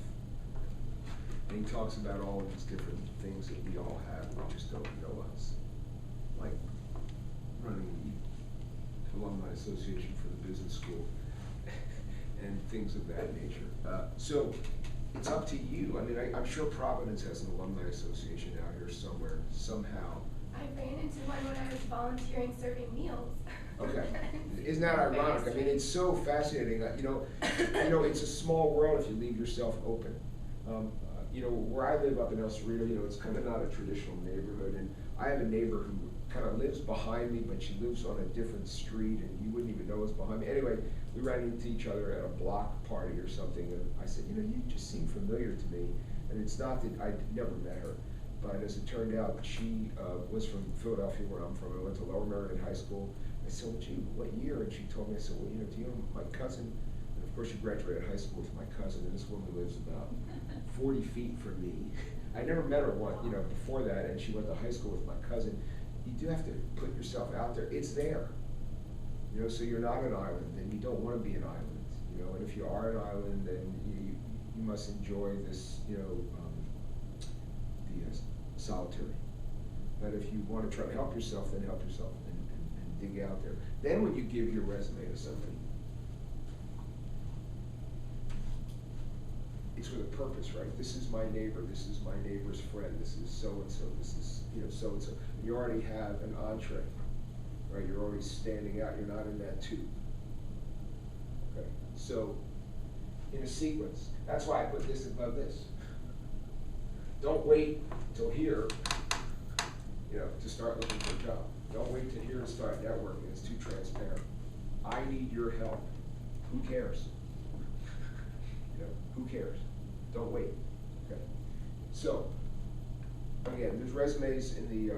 and he talks about all of these different things that we all have, we just don't realize, like running the alumni association for the business school and things of that nature. So it's up to you. I mean, I'm sure Providence has an alumni association out here somewhere, somehow. I ran into one when I was volunteering serving meals. Okay, isn't that ironic? I mean, it's so fascinating. You know, it's a small world if you leave yourself open. You know, where I live up in El Cerrito, you know, it's kind of not a traditional neighborhood, and I have a neighbor who kind of lives behind me, but she lives on a different street, and you wouldn't even know it's behind me. Anyway, we ran into each other at a block party or something, and I said, you know, you just seem familiar to me, and it's not that I'd never met her, but as it turned out, she was from Philadelphia, where I'm from. I went to Lower Merion High School. I said, well, gee, what year? And she told me, I said, well, you know, do you know my cousin? And of course, she graduated high school with my cousin, and this woman lives about 40 feet from me. I never met her before that, and she went to high school with my cousin. You do have to put yourself out there. It's there. You know, so you're not an island, and you don't want to be an island. You know, and if you are an island, then you must enjoy this, the solitary. But if you want to try to help yourself, then help yourself and dig out there. Then when you give your resume to somebody, it's with a purpose, right? This is my neighbor, this is my neighbor's friend, this is so-and-so, this is, so-and-so. You already have an entree, right? You're already standing out, you're not in that tube. Okay, so in a sequence, that's why I put this above this. Don't wait till here, to start looking for a job. Don't wait till here to start networking, it's too transparent. I need your help. Who cares? Who cares? Don't wait. Okay. So, again, there's resumes in the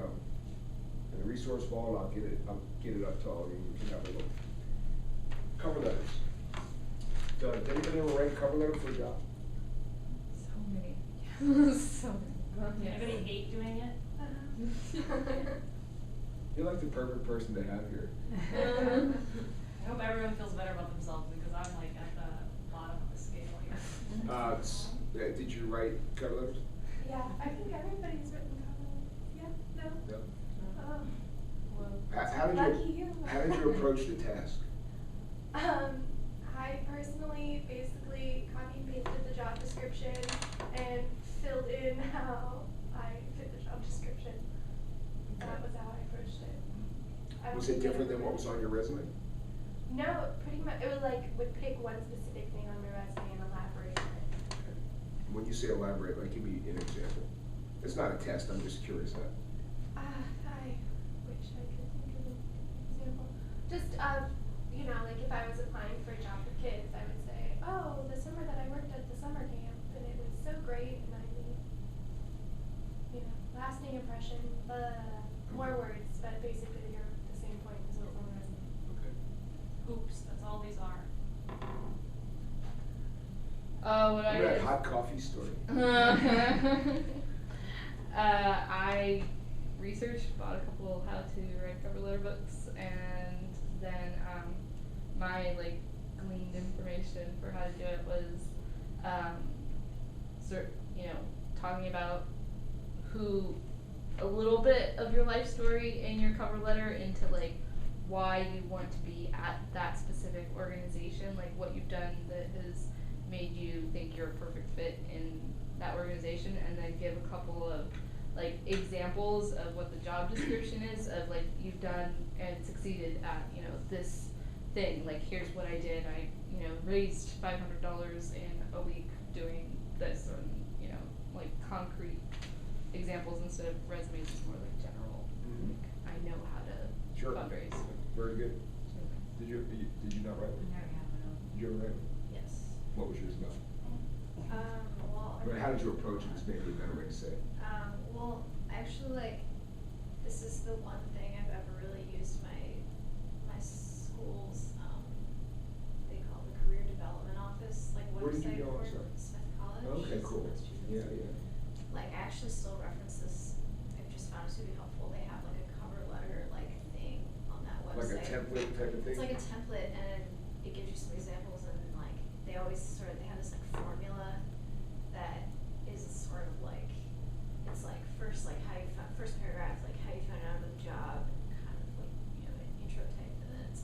resource vault. I'll get it up to all of you. You can have a look. Cover letters. Does anybody ever write a cover letter for a job? So many. So many. Anybody hate doing it? You're like the perfect person to have here. I hope everyone feels better about themselves because I'm like at the bottom of the scale here. Did you write cover letters? Yeah, I think everybody's written comments. Yeah, no. No. Oh. How did you approach the task? I personally basically copy and pasted the job description and filled in how I fit the job description. That was how I approached it. Was it different than what was on your resume? No, pretty much. It was like, would pick one specific thing on my resume and elaborate on it. Okay. When you say elaborate, like, give me an example. It's not a test, I'm just curious. I wish I could think of an example. Just, like if I was applying for a job with kids, I would say, oh, the summer that I worked at the summer camp, and it was so great, and I made, lasting impression, more words, but basically you're the same point as what's on the resume. Okay. Oops, that's all these are. What I Remember that did. hot coffee story? I researched, bought a couple how to write cover letter books, and then my gleaned information for how to do it was talking about a little bit of your life story in your cover letter into why you want to be at that specific organization, like what you've done that has made you think you're a perfect fit in that organization, and then give a couple of like examples of what the job description is of like you've done and succeeded at, you know, this thing. Like here's what I did. I, you know, raised $500 in a week doing this, or, you know, like concrete examples instead of resumes. It's more like general. Mhm. Like I know how to Sure. fundraise. Very good. Did you not write one? No, yeah, Did you ever write one? Yes. What was yours about? Well, I mean, how did you approach it? Is maybe a better way to say it. well, actually, like, this is the one thing I've ever really used my school's, they call it the career development office, like Where did you website go? I'm for sorry. Smith College. Okay, it's in cool. Massachusetts. Yeah, yeah. Like, I actually still reference this. I've just found it to be helpful. They have like a cover letter like thing on that Like website. a template type of thing? It's like a template, and it gives you some examples, and like they always they have this like formula that is sort of like, it's like first first paragraph, like how you found out about the job, kind of like, you know, an intro type, and then it's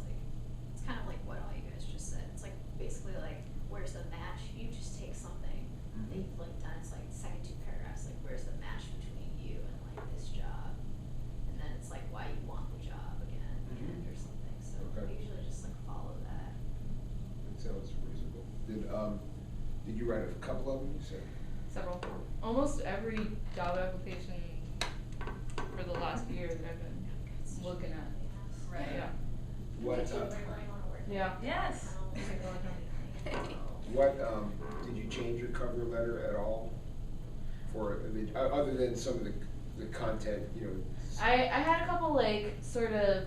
kind of like what all you guys just said. It's like basically like where's the match? You just take something that you've like done. It's like second two paragraphs, like where's the match between you and like this job, and then it's like why you want the job again or something. So Okay. I usually just like follow that. That sounds reasonable. Did you write a couple of them, you said? Several. Almost every job application for the last year that I've been looking at. Right. Yeah. What, I really wanna work there. Yeah. Yes. what, did you change your cover letter at all? For, I mean, other than some of the content, you know? I had a couple like sort of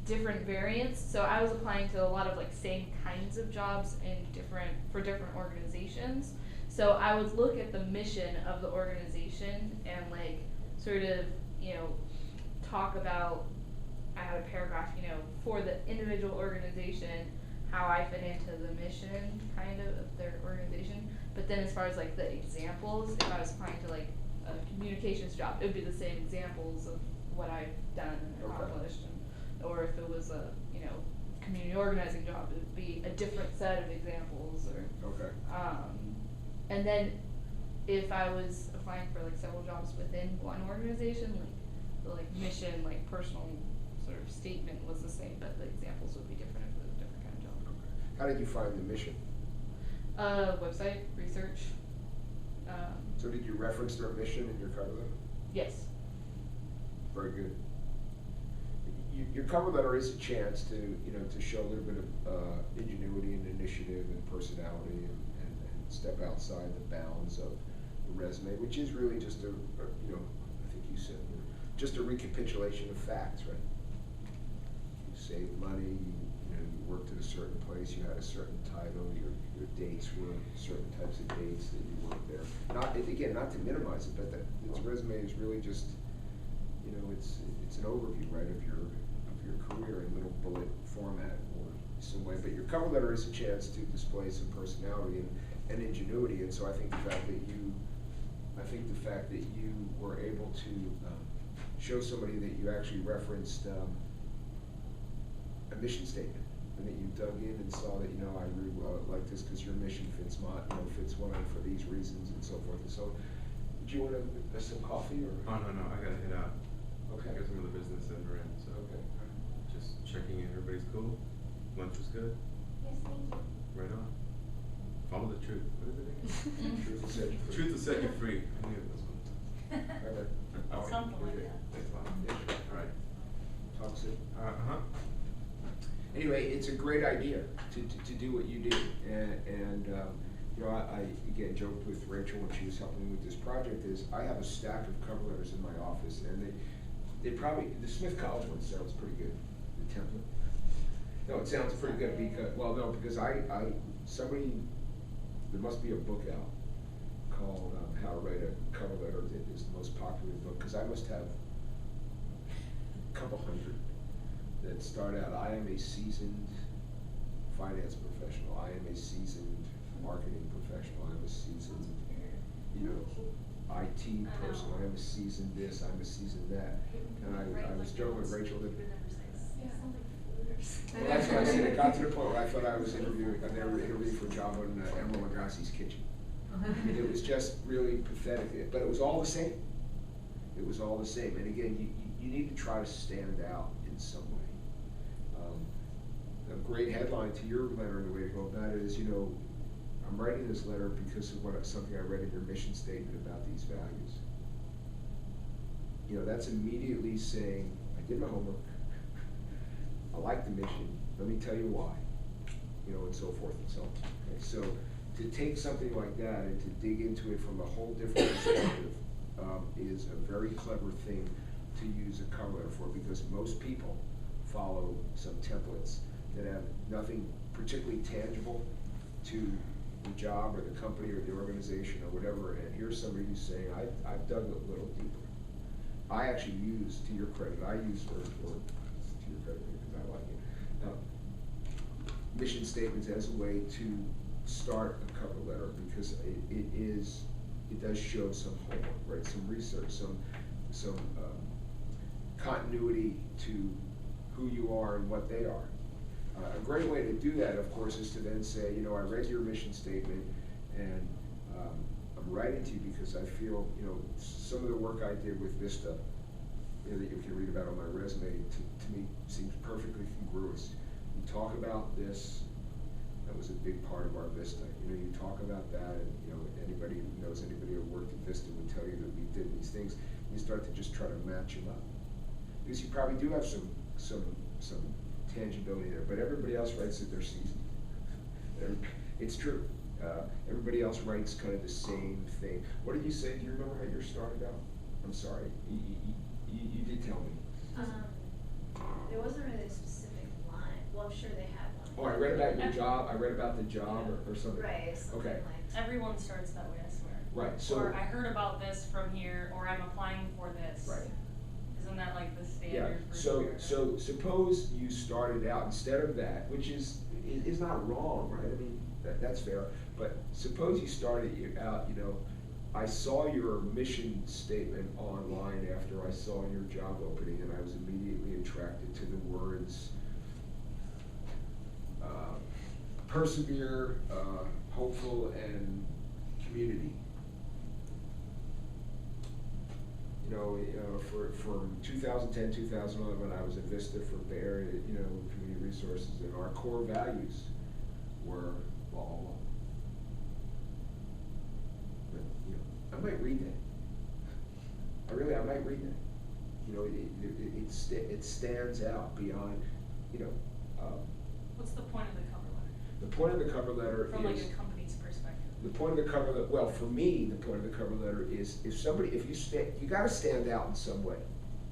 different variants. So I was applying to a lot of like same kinds of jobs in for different organizations. So I would look at the mission of the organization and like sort of, you know, talk about, I had a paragraph, you know, for the individual organization, how I fit into the mission kind of their organization. But then as far as like the examples, if I was applying to like a communications job, it would be the same examples of what I've done and Okay. accomplished. Or if it was a, you know, community organizing job, it would be a different set of examples. Or Okay. and then if I was applying for like several jobs within one organization, like the like mission, like personal sort of statement was the same, but the examples would be different if it was a different kind of job. Okay. How did you find the mission? Website research. So did you reference their mission in your cover letter? Yes. Very good. Your cover letter is a chance to, you know, to show a little bit of ingenuity and initiative and personality and step outside the bounds of the resume, which is really just you know, I think you said, just a recapitulation of facts, right? You saved money, you know, you worked at a certain place, you had a certain title, your dates were certain types of dates that you worked there. Not to minimize it, but this resume is really just, you know, it's an overview, right, of your career in little bullet format or some way. But your cover letter is a chance to display some personality and ingenuity, and so I think the fact that you were able to show somebody that you actually referenced a mission statement, and that you dug in and saw that, you know, I really like this because your mission fits fits one for these reasons and so forth and so on. Did you want some coffee or? Oh, no, I gotta head out. Okay. I got some other business that we're in, so. Okay. Just checking in, everybody's cool? Lunch was good? Yes, thank you. Right on. Follow the truth. What is it again? Truth will set you free. Truth will set you free. I knew it was one. All right. Something like Okay. that. Thanks a lot. Yeah, sure. All right. Talk soon. Uh-huh. Anyway, it's a great idea to do what you do, and you know, I again joked with Rachel when she was helping me with this project. Is I have a stack of cover letters in my office, and they probably, the Smith College one sounds pretty good, the template. No, it sounds pretty good because somebody, there must be a book out called How to Write a Cover Letter that is the most popular book, because I must have a couple hundred that start out, I am a seasoned finance professional, I am a seasoned marketing professional, I'm a seasoned, you know, IT person, I am a seasoned this, I'm a seasoned that. And I was joking with Rachel that You sound like fluters. Well, that's what I said, it got to the point where I thought I was interviewing, they were interviewing for a job on Emeril Lagasse's kitchen. I mean, it was just really pathetic, but it was all the same. It was all the same, and again, you need to try to stand out in some way. A great headline to your letter, and the way to go about it is, I'm writing this letter because of something I read in your mission statement about these values. That's immediately saying, I did my homework, I like the mission, let me tell you why, and so forth and so on. Okay? So to take something like that and to dig into it from a whole different perspective is a very clever thing to use a cover letter for, because most people follow some templates that have nothing particularly tangible to the job or the company or the organization or whatever, and here's somebody who's saying, I've dug a little deeper. I actually use, to your credit, or to your credit because I like it, mission statements as a way to start a cover letter, because it does show some homework, right? Some research, some continuity to who you are and what they are. A great way to do that, of course, is to then say, I read your mission statement, and I'm writing to you because I feel, some of the work I did with VISTA, that you can read about on my resume, to me seems perfectly congruous. You talk about this, that was a big part of our VISTA. You talk about that, and anybody who knows anybody who worked at VISTA would tell you that we did these things. You start to just try to match them up, because you probably do have some tangibility there, but everybody else writes that they're seasoned. It's true. Everybody else writes kind of the same thing. What did you say? Do you remember how yours started out? I'm sorry. You did tell me. There wasn't really a specific line. Well, I'm sure they had one. Oh, I read about your job. I read about the job, or something. Right. Something okay. like. Everyone starts that way, I swear. Right. So. Or I heard about this from here, or I'm applying for this. Right. Isn't that like the standard? Yeah. For So suppose you started out instead of that, which is not wrong, right? I mean, that's fair. But suppose you started out, I saw your mission statement online after I saw your job opening, and I was immediately attracted to the words persevere, hopeful, and community. From 2010, 2011, I was at VISTA for Bay Area, Community Resources, and our core values were blah, blah, blah. I might read that. I might read that. It stands out beyond, What's the point of the cover letter? The point of the cover letter From is. Like a company's perspective. The point of the cover letter, well, for me, the point of the cover letter is you gotta stand out in some way,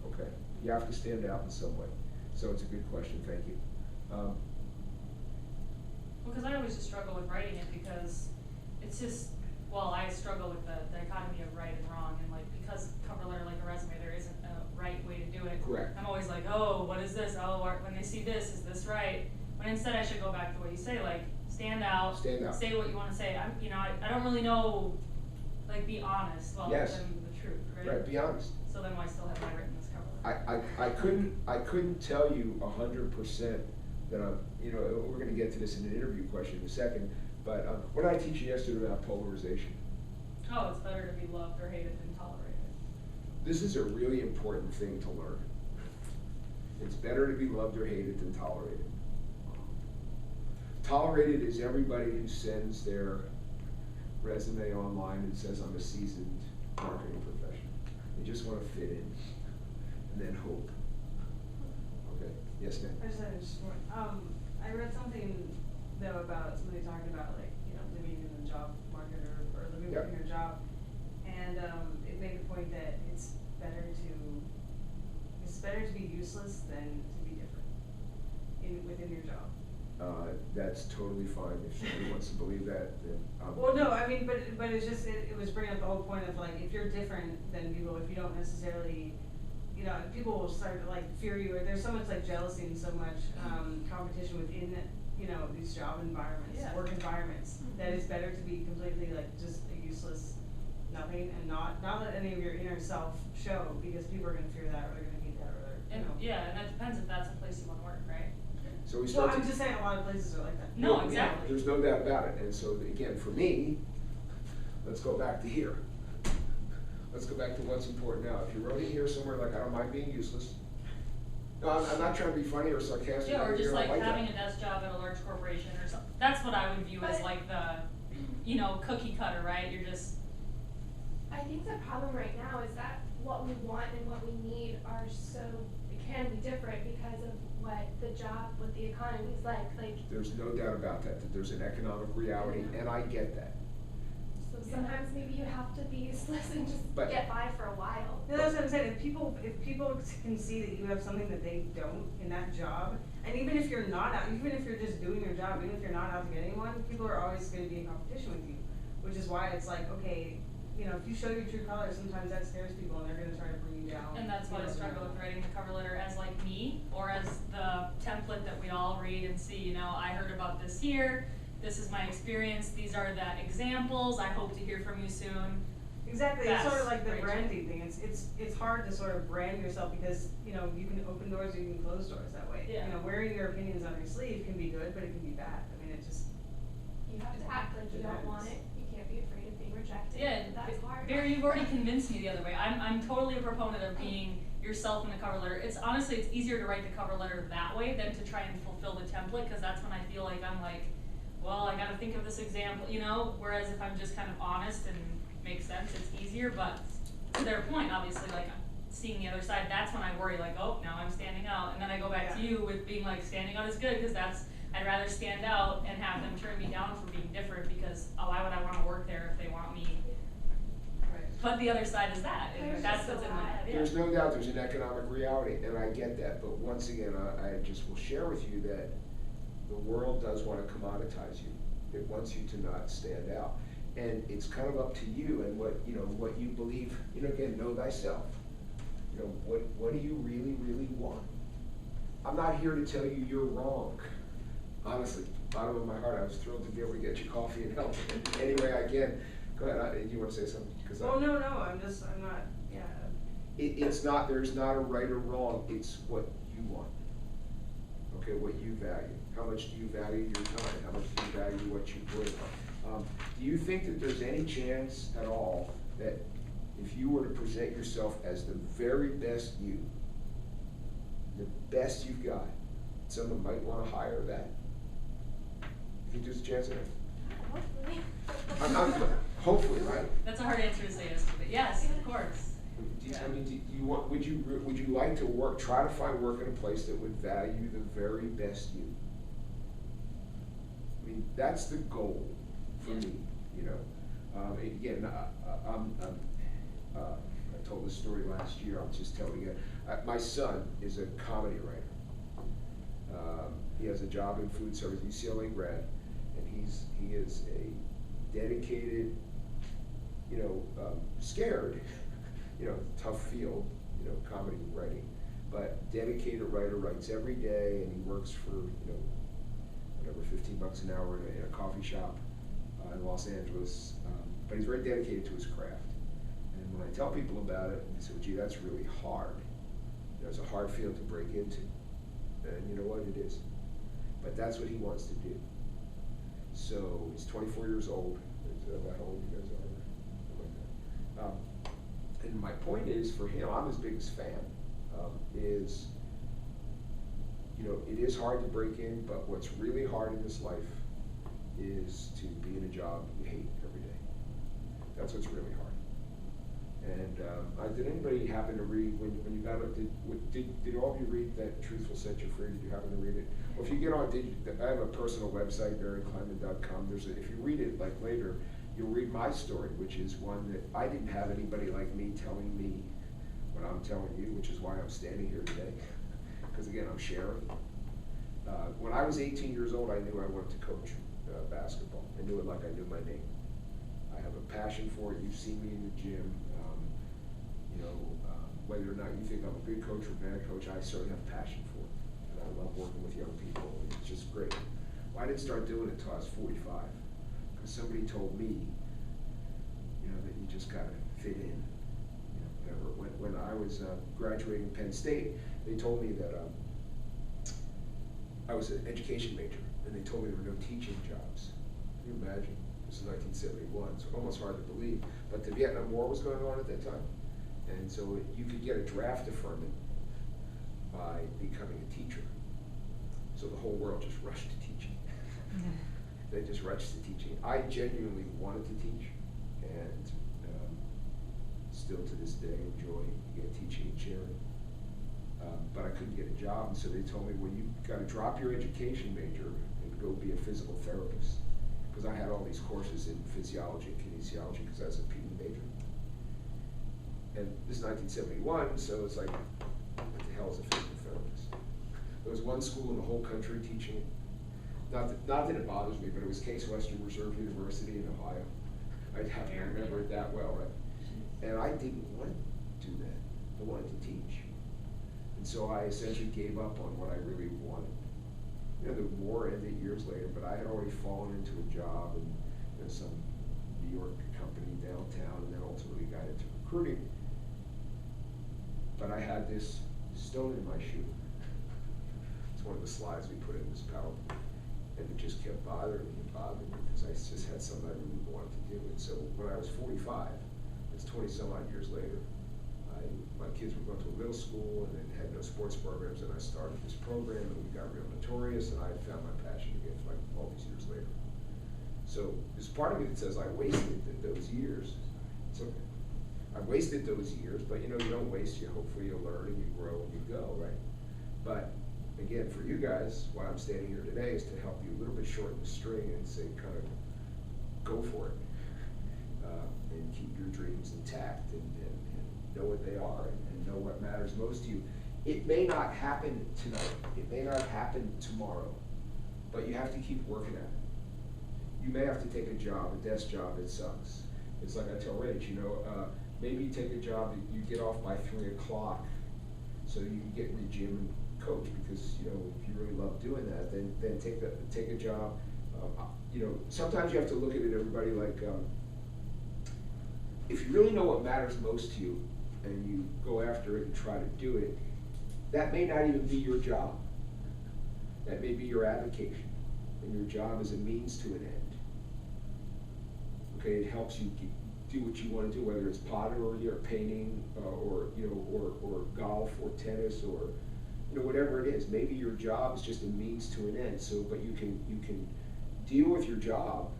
okay? You have to stand out in some way. So it's a good question, thank you. Well, because I always just struggle with writing it, because it's just, I struggle with the dichotomy of right and wrong, and because cover letter, like a resume, there isn't a right way to do it. Correct. I'm always like, oh, what is this? Oh, when they see this, is this right? When instead I should go back to what you say, stand out, say what you want to say. I don't really know, be honest, yes. Than the truth, right? Right, be honest. So then why still have I written this cover letter? I couldn't tell you 100% that we're gonna get to this in an interview question in a second, but what did I teach you yesterday about polarization? Oh, it's better to be loved or hated than tolerated. This is a really important thing to learn. It's better to be loved or hated than tolerated. Tolerated is everybody who sends their resume online and says, I'm a seasoned marketing professional. They just want to fit in and then hope. Okay, yes, ma'am? I just had I read something though about somebody talking about living in the job market or living within your job, and it made the point that it's better to be useless than to be different within your job. That's totally fine. If somebody wants to believe that, then. Well, no, I mean, but it's just, it was bringing up the whole point of if you're different than people, if you don't necessarily, people will start to fear you, or there's so much jealousy and so much competition within, these job environments, work environments, that it's better to be completely just a useless nothing and not let any of your inner self show, because people are gonna fear that, or they're gonna hate that, or And, yeah, and that depends if that's a place you wanna work, right? So we Well, start to. I'm just saying, a lot of places are like that. No, Yeah, exactly. there's no doubt about it, and so again, for me, let's go back to here. Let's go back to what's important now. If you wrote in here somewhere like, I don't mind being useless. No, I'm not trying to be funny or sarcastic. Yeah, or You're just not like that. having a desk job at a large corporation or something. That's what I would view as But- like the, you know, cookie cutter, right? You're just, I think the problem right now is that what we want and what we need are can be different because of what the job, what the economy's like, There's no doubt about that there's an economic reality, and I get that. so sometimes maybe you have to be useless and just But- get by for a while. Yeah, that's what I'm saying, if people can see that you have something that they don't in that job, and even if you're not out, even if you're just doing your job, even if you're not out to get anyone, people are always gonna be in competition with you, which is why it's like, okay, you know, if you show your true colors, sometimes that scares people and they're gonna try to bring you down. and that's why I struggle with writing the cover letter as like me, or as the template that we all read and see, you know, I heard about this here, this is my experience, these are the examples, I hope to hear from you soon. Exactly, it's sort of That's like the Rachel. branding thing, it's hard to sort of brand yourself because, you know, you can open doors or you can close doors that way. Yeah. You know, wearing your opinions on your sleeve can be good, but it can be bad, I mean, it just. You have to act like you don't want it, you can't be afraid of being rejected, Yeah, that's hard. Barry, you've already convinced me the other way. I'm totally a proponent of being yourself in the cover letter. It's honestly, it's easier to write the cover letter that way than to try and fulfill the template, cause that's when I feel like I'm like, well, I gotta think of this example, you know? Whereas if I'm just kind of honest and makes sense, it's easier, but to their point, obviously, like, seeing the other side, that's when I worry, like, oh, now I'm standing out. And then I go back to Yeah. you with being like, standing out is good, cause I'd rather stand out and have them turn me down for being different, because why would I wanna work there if they want me? Right. But the other side is that, and There's that's just what's a in my lot. head, yeah. There's no doubt there's an economic reality, and I get that, but once again, I just will share with you that the world does wanna commoditize you. It wants you to not stand out. And it's kind of up to you and what, you know, what you believe, you know, again, know thyself. You know, what do you really, really want? I'm not here to tell you you're wrong. Honestly, bottom of my heart, I was thrilled to be able to get you coffee and help in any way I can. Go ahead, you wanna say something? 'Cause Well, no, I'm not, yeah. It's not, there's not a right or wrong, it's what you want. Okay, what you value. How much do you value your time? How much do you value what you bring? Do you think that there's any chance at all that if you were to present yourself as the very best you, the best you've got, someone might wanna hire that? You think there's a chance of it? Hopefully. Hopefully, right? That's a hard answer to say yes to, but yes, of course. I mean, do you want, would you like to try to find work in a place that would value the very best you? I mean, that's the goal for me, you know. Again, I told this story last year, I'll just tell it again. My son is a comedy writer. He has a job in food service, UCLA grad, and he is a dedicated, you know, scared, you know, tough field, you know, comedy writing, but dedicated writer, writes every day, and he works for, you know, whatever, $15 an hour in a coffee shop in Los Angeles, but he's very dedicated to his craft. And when I tell people about it, they say, well, gee, that's really hard. You know, it's a hard field to break into, and you know what, it is. But that's what he wants to do. So he's 24 years old. Is that how old you guys are? Something like that. And my point is, for him, I'm his biggest fan, is, you know, it is hard to break in, but what's really hard in this life is to be in a job you hate every day. That's what's really hard. And did anybody happen to read, when you got up, did all of you read that Truth Will Set You Free? Did you happen to read it? Well, if you get on, I have a personal website, barrykleinman.com. If you read it like later, you'll read my story, which is one that I didn't have anybody like me telling me what I'm telling you, which is why I'm standing here today. Because again, I'm sharing. When I was 18 years old, I knew I wanted to coach basketball. I knew it like I knew my name. I have a passion for it. You've seen me in the gym. You know, whether or not you think I'm a good coach or a bad coach, I certainly have a passion for it. And I love working with young people. It's just great. Well, I didn't start doing it until I was 45. Because somebody told me, you know, that you just got to fit in. You know, whatever. When I was graduating Penn State, They told me that I was an education major, and they told me there were no teaching jobs. Can you imagine? This is 1971, so almost hard to believe. But the Vietnam War was going on at that time, and so you could get a draft deferment by becoming a teacher. So the whole world just rushed to teaching. They just rushed to teaching. I genuinely wanted to teach, and still to this day enjoy teaching and sharing. But I couldn't get a job, and so they told me, well, you got to drop your education major and go be a physical therapist. Because I had all these courses in physiology and kinesiology because I was a PE major. And this is 1971, so it's like, what the hell is a physical therapist? There was one school in the whole country teaching it. Not that it bothers me, but it was Case Western Reserve University in Ohio. I happen to remember it that well, right? And I didn't want to do that. I wanted to teach. And so I essentially gave up on what I really wanted. You know, the war ended years later, but I had already fallen into a job in some New York company downtown, and then ultimately got into recruiting. But I had this stone in my shoe. It's one of the slides we put in this PowerPoint. And it just kept bothering me because I just had something I really wanted to do. And so when I was 45, it's 20 some odd years later, my kids were going to a middle school and then had no sports programs, and I started this program, and we got real notorious, and I found my passion again like all these years later. So there's part of me that says I wasted those years. It's okay. I wasted those years, but you know, you don't waste, hopefully you learn and you grow and you go, right? But again, for you guys, why I'm standing here today is to help you a little bit shorten the string and say, kind of go for it, and keep your dreams intact and know what they are and know what matters most to you. It may not happen tonight, it may not happen tomorrow, but you have to keep working at it. You may have to take a job, a desk job that sucks. It's like I tell Rach, maybe you take a job that you get off by 3 o'clock so you can get in the gym and coach, because if you really love doing that, then take a job. Sometimes you have to look at it, everybody, like if you really know what matters most to you and you go after it and try to do it, that may not even be your job. That may be your avocation, and your job is a means to an end. Okay, it helps you do what you want to do, whether it's pottery or painting or golf or tennis or whatever it is. Maybe your job is just a means to an end. So, but you can deal with your job,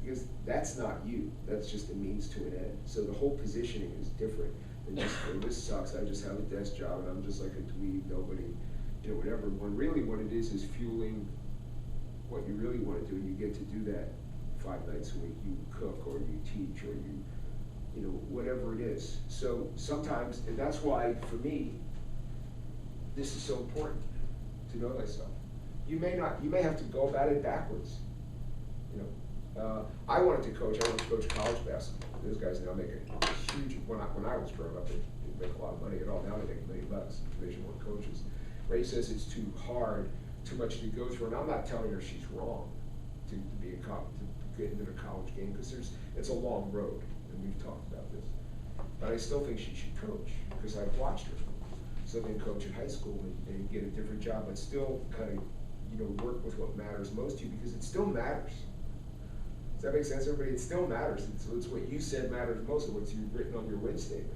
because that's not you. That's just a means to an end. So the whole positioning is different. And just, this sucks. I just have a desk job and I'm just like a dweeb, nobody, whatever. When really what it is fueling what you really want to do, and you get to do that 5 nights a week. You cook or you teach or you whatever it is. So sometimes, and that's why for me, this is so important to know thyself. You may have to go about it backwards. I wanted to coach college basketball. Those guys now make a huge, when I was growing up, they didn't make a lot of money at all. Now they make $1 million, Division I coaches. Ray says it's too hard, too much to go through, and I'm not telling her she's wrong to get into the college game, because it's a long road, and we've talked about this. But I still think she should coach, because I've watched her. So then coach at high school and get a different job, but still kind of work with what matters most to you, because it still matters. Does that make sense, everybody? It still matters. It's what you said matters most, of what's written on your WIN statement.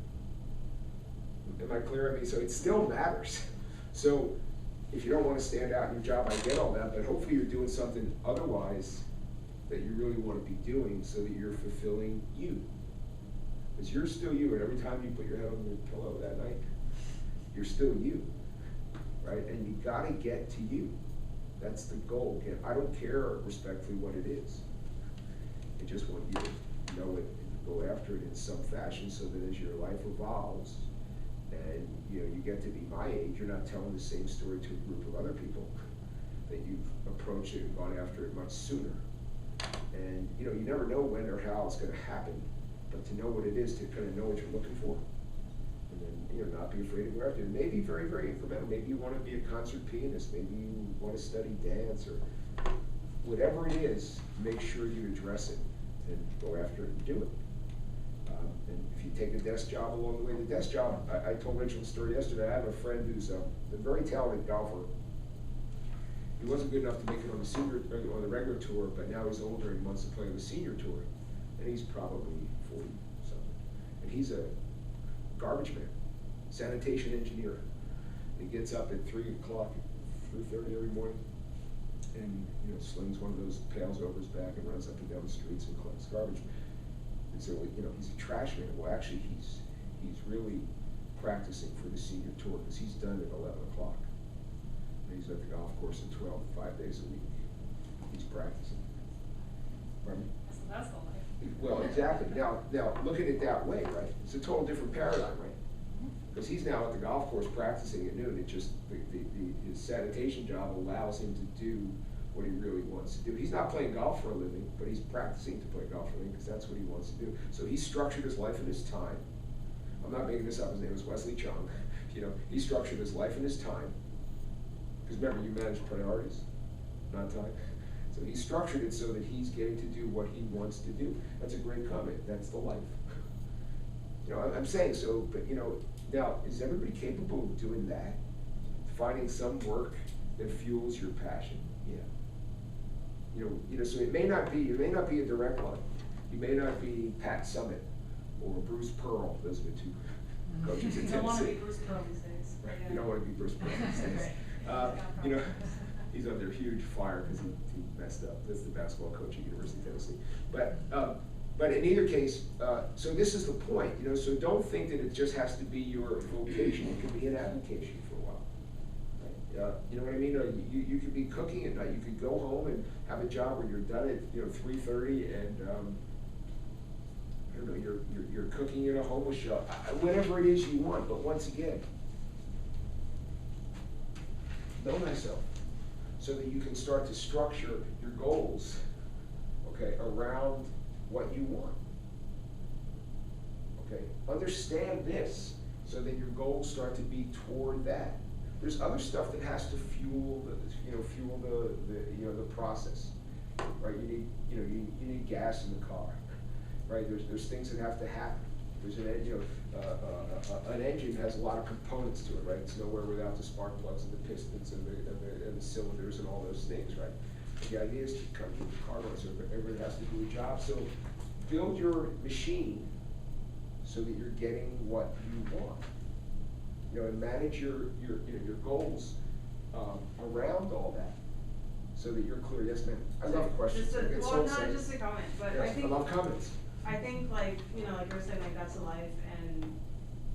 Am I clear? I mean, so it still matters. So if you don't want to stand out in your job, I get all that, but hopefully you're doing something otherwise that you really want to be doing, so that you're fulfilling you. Because you're still you, and every time you put your head on your pillow that night, you're still you, right? And you gotta get to you. That's the goal. Again, I don't care respectfully what it is. I just want you to know it and go after it in some fashion, so that as your life evolves and you get to be my age, you're not telling the same story to a group of other people, that you've approached it and gone after it much sooner. And you never know when or how it's going to happen, but to know what it is, to kind of know what you're looking for, and then not be afraid to go after it. It may be very, very incremental. Maybe you want to be a concert pianist. Maybe you want to study dance, or whatever it is. Make sure you address it and go after it and do it. And if you take a desk job along the way, the desk job, I told Rachel the story yesterday. I have a friend who's a very talented golfer. He wasn't good enough to make it on the regular tour, but now he's older and wants to play on the senior tour. And he's probably 40 something. And he's a garbage man, sanitation engineer. And he gets up at 3 o'clock, 3:30 every morning, and slings one of those pails over his back and runs up and down the streets and collects garbage. And so he's a trash man. Well, actually, he's really practicing for the senior tour because he's done at 11 o'clock. And he's at the golf course at 12, 5 days a week. He's practicing. Pardon me? That's the life. Well, exactly. Now look at it that way, right? It's a total different paradigm, right? Because he's now at the golf course practicing at noon. It just his sanitation job allows him to do what he really wants to do. He's not playing golf for a living, but he's practicing to play golf for a living because that's what he wants to do. So he structured his life and his time. I'm not making this up. His name is Wesley Chung. He structured his life and his time. Because remember, you manage priorities, not time. So he structured it so that he's getting to do what he wants to do. That's a great comment. That's the life. I'm saying so, but now, is everybody capable of doing that? Finding some work that fuels your passion? Yeah. So it may not be a direct line. You may not be Pat Summitt or Bruce Pearl. Those are the two coaches in You don't want to be Tennessee. Bruce Pearl these days. Right. You don't want to be Bruce Pearl these days. He's under huge fire because he messed up. That's the basketball coach at University of Tennessee. But in either case, so this is the point. So don't think that it just has to be your vocation. It could be an avocation for a while. Right? You know what I mean? You could be cooking at night. You could go home and have a job where you're done at 3:30 and I don't know, you're cooking in a homeless shelter. Whatever it is you want. But once again, know thyself, so that you can start to structure your goals, okay, around what you want. Okay, understand this, so that your goals start to be toward that. There's other stuff that has to fuel the process, right? You need gas in the car, right? There's things that have to happen. There's an engine has a lot of components to it, right? It's nowhere without the spark plugs and the pistons and the cylinders and all those things, right? The idea is to come to the car runs, so everybody has to do a job. So build your machine so that you're getting what you want. And manage your goals around all that, so that you're clear. Yes, ma'am. I love questions. Not just a comment, but yes, I love comments. I think like you were saying, like that's a life, and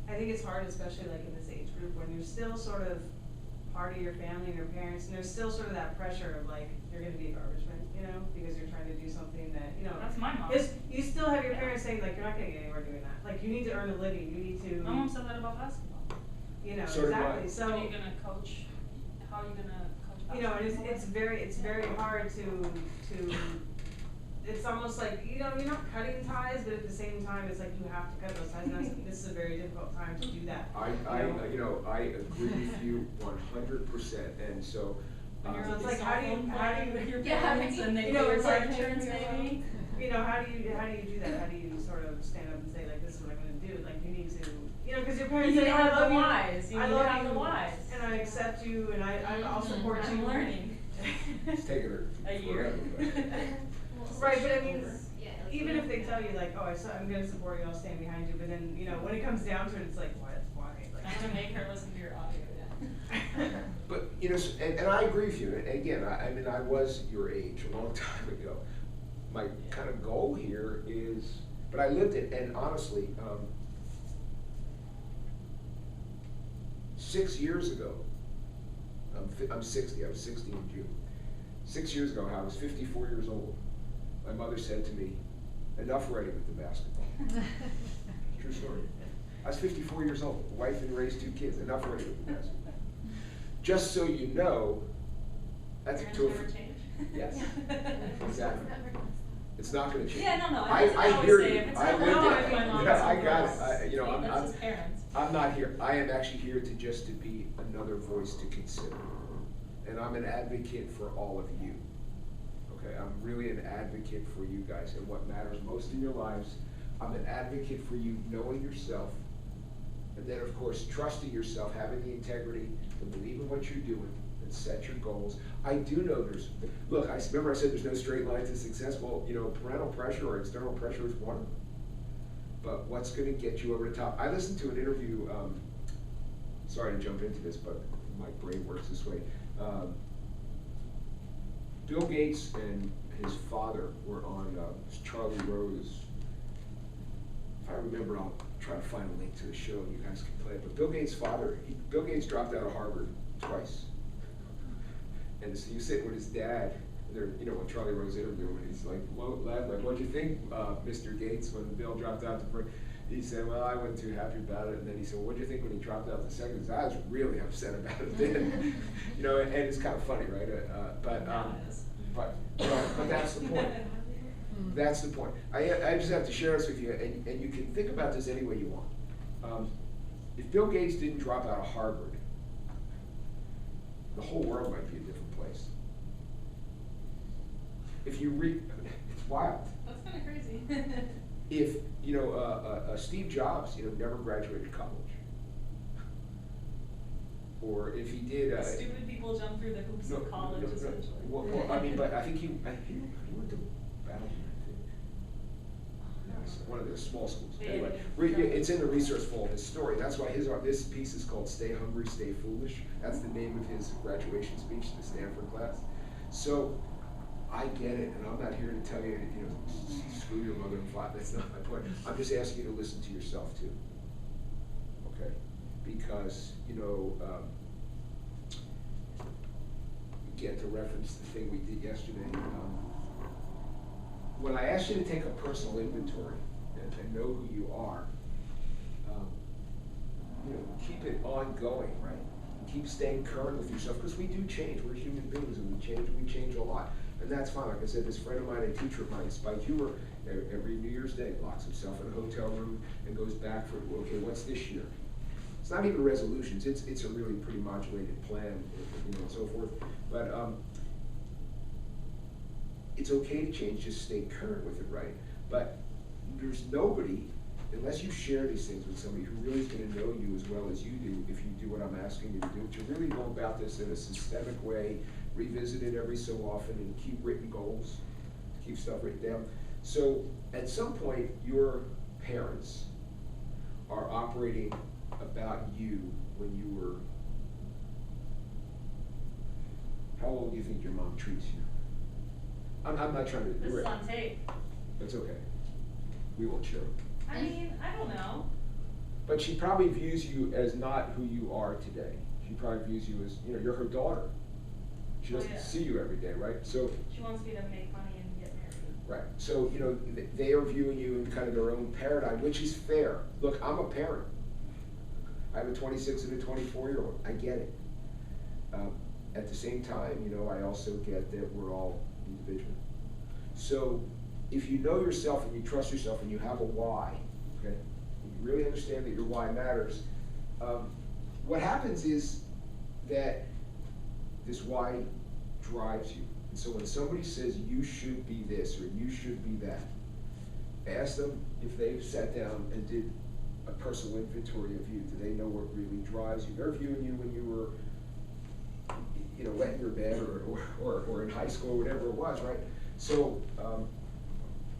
I think it's hard, especially like in this age group when you're still sort of part of your family and your parents, and there's still sort of that pressure of like you're going to be a garbage man, because you're trying to do something that That's my mom. You still have your parents saying like you're not going to get anywhere doing that. Like you need to earn a living. You need to. My mom said that about basketball. So exactly. So when are you gonna coach? How are you gonna coach basketball? And it's very hard to. It's almost like you're not cutting ties, but at the same time, it's like you have to cut those ties. And this is a very difficult time to do that. I agree with you 100%, and so. When you're So it's on like the how do cell phone you plan with your Yeah, parents and they pay it's your car like insurance maybe? How do you do that? How do you sort of stand up and say like this is what I'm going to do? Like you need to, because your parents say, I love you, I love you, and I accept you, and I'll support you. I'm learning. It's taken her A year. Right, but I mean, even if they tell you like, oh, I'm going to support you, I'll stand behind you, but then when it comes down to it, it's like, what? Why? Like, I'm gonna make her listen to your audio. But and I agree with you. And again, I was your age a long time ago. My kind of goal here is, but I lived it, and honestly, 6 years ago, I'm 60. I was 60 in June. 6 years ago, I was 54 years old. My mother said to me, "Enough already with the basketball." True story. I was 54 years old, wife and raised 2 kids. Enough already with the basketball. Just so you know, that's Parents to never change. Yes, exactly. It's not going to change. Yeah, no. I hear you. I lived it. my mom. I got it. That's his parents. I'm not here. I am actually here to just to be another voice to consider, and I'm an advocate for all of you. Okay, I'm really an advocate for you guys and what matters most in your lives. I'm an advocate for you knowing yourself, and then of course trusting yourself, having the integrity to believe in what you're doing, and set your goals. I do know look, remember I said there's no straight line to success. Well, you know, parental pressure or external pressure is one of them. But what's gonna get you over the top? I listened to an interview, sorry to jump into this, but my brain works this way. Bill Gates and his father were on Charlie Rose. If I remember, I'll try to find a link to the show and you guys can play it. But Bill Gates' father, Bill Gates dropped out of Harvard twice. And so you sit with his dad, and you know, when Charlie Rose interviewed him, and he's like, lad, like, what'd you think, Mr. Gates, when Bill dropped out the first? He said, well, I wasn't too happy about it. And then he said, well, what'd you think when he dropped out the second? He said, I was really upset about it then. You know, and it's kind of funny, right? But that's the point. That's the point. I just have to share this with you, and you can think about this any way you want. If Bill Gates didn't drop out of Harvard, the whole world might be a different place. If you read, it's wild. That's kind of crazy. If, you know, Steve Jobs, you know, never graduated college. Or if he did. Stupid people jump through the hoops of college, essentially. Well, I mean, but I think he went to Bowdoin, I think. Yeah, one of the small schools. Anyway, it's in the resource full of his story. That's why this piece is called "Stay Hungry, Stay Foolish." That's the name of his graduation speech to the Stanford class. So I get it, and I'm not here to tell you, you know, screw your mother and father. That's not my point. I'm just asking you to listen to yourself too. Okay? Because, you know, again, to reference the thing we did yesterday, when I asked you to take a personal inventory and know who you are, you know, keep it ongoing, right? Keep staying current with yourself, because we do change. We're human beings, and we change a lot. And that's fine. Like I said, this friend of mine, a teacher of mine, Spike Huber, every New Year's Day locks himself in a hotel room and goes back for, okay, what's this year? It's not even resolutions. It's a really pretty modulated plan, you know, and so forth. But it's okay to change. Just stay current with it, right? But there's nobody, unless you share these things with somebody who really is going to know you as well as you do, if you do what I'm asking you to do, to really go about this in a systemic way, revisit it every so often, and keep written goals, keep stuff written down. So at some point, your parents are operating about you when you were, how old do you think your mom treats you? I'm not trying to. This is on tape. That's okay. We won't share it. I mean, I don't know. But she probably views you as not who you are today. She probably views you as, you know, you're her daughter. She doesn't see you every day, right? So she wants me to make money and get married. Right. So, you know, they are viewing you in kind of their own paradigm, which is fair. Look, I'm a parent. I have a 26 and a 24-year-old. I get it. At the same time, you know, I also get that we're all individual. So if you know yourself and you trust yourself and you have a why, okay, and you really understand that your why matters, what happens is that this why drives you. And so when somebody says you should be this or you should be that, ask them if they've sat down and did a personal inventory of you. Do they know what really drives you? They're viewing you when you were, you know, wet in your bed or in high school or whatever it was, right? So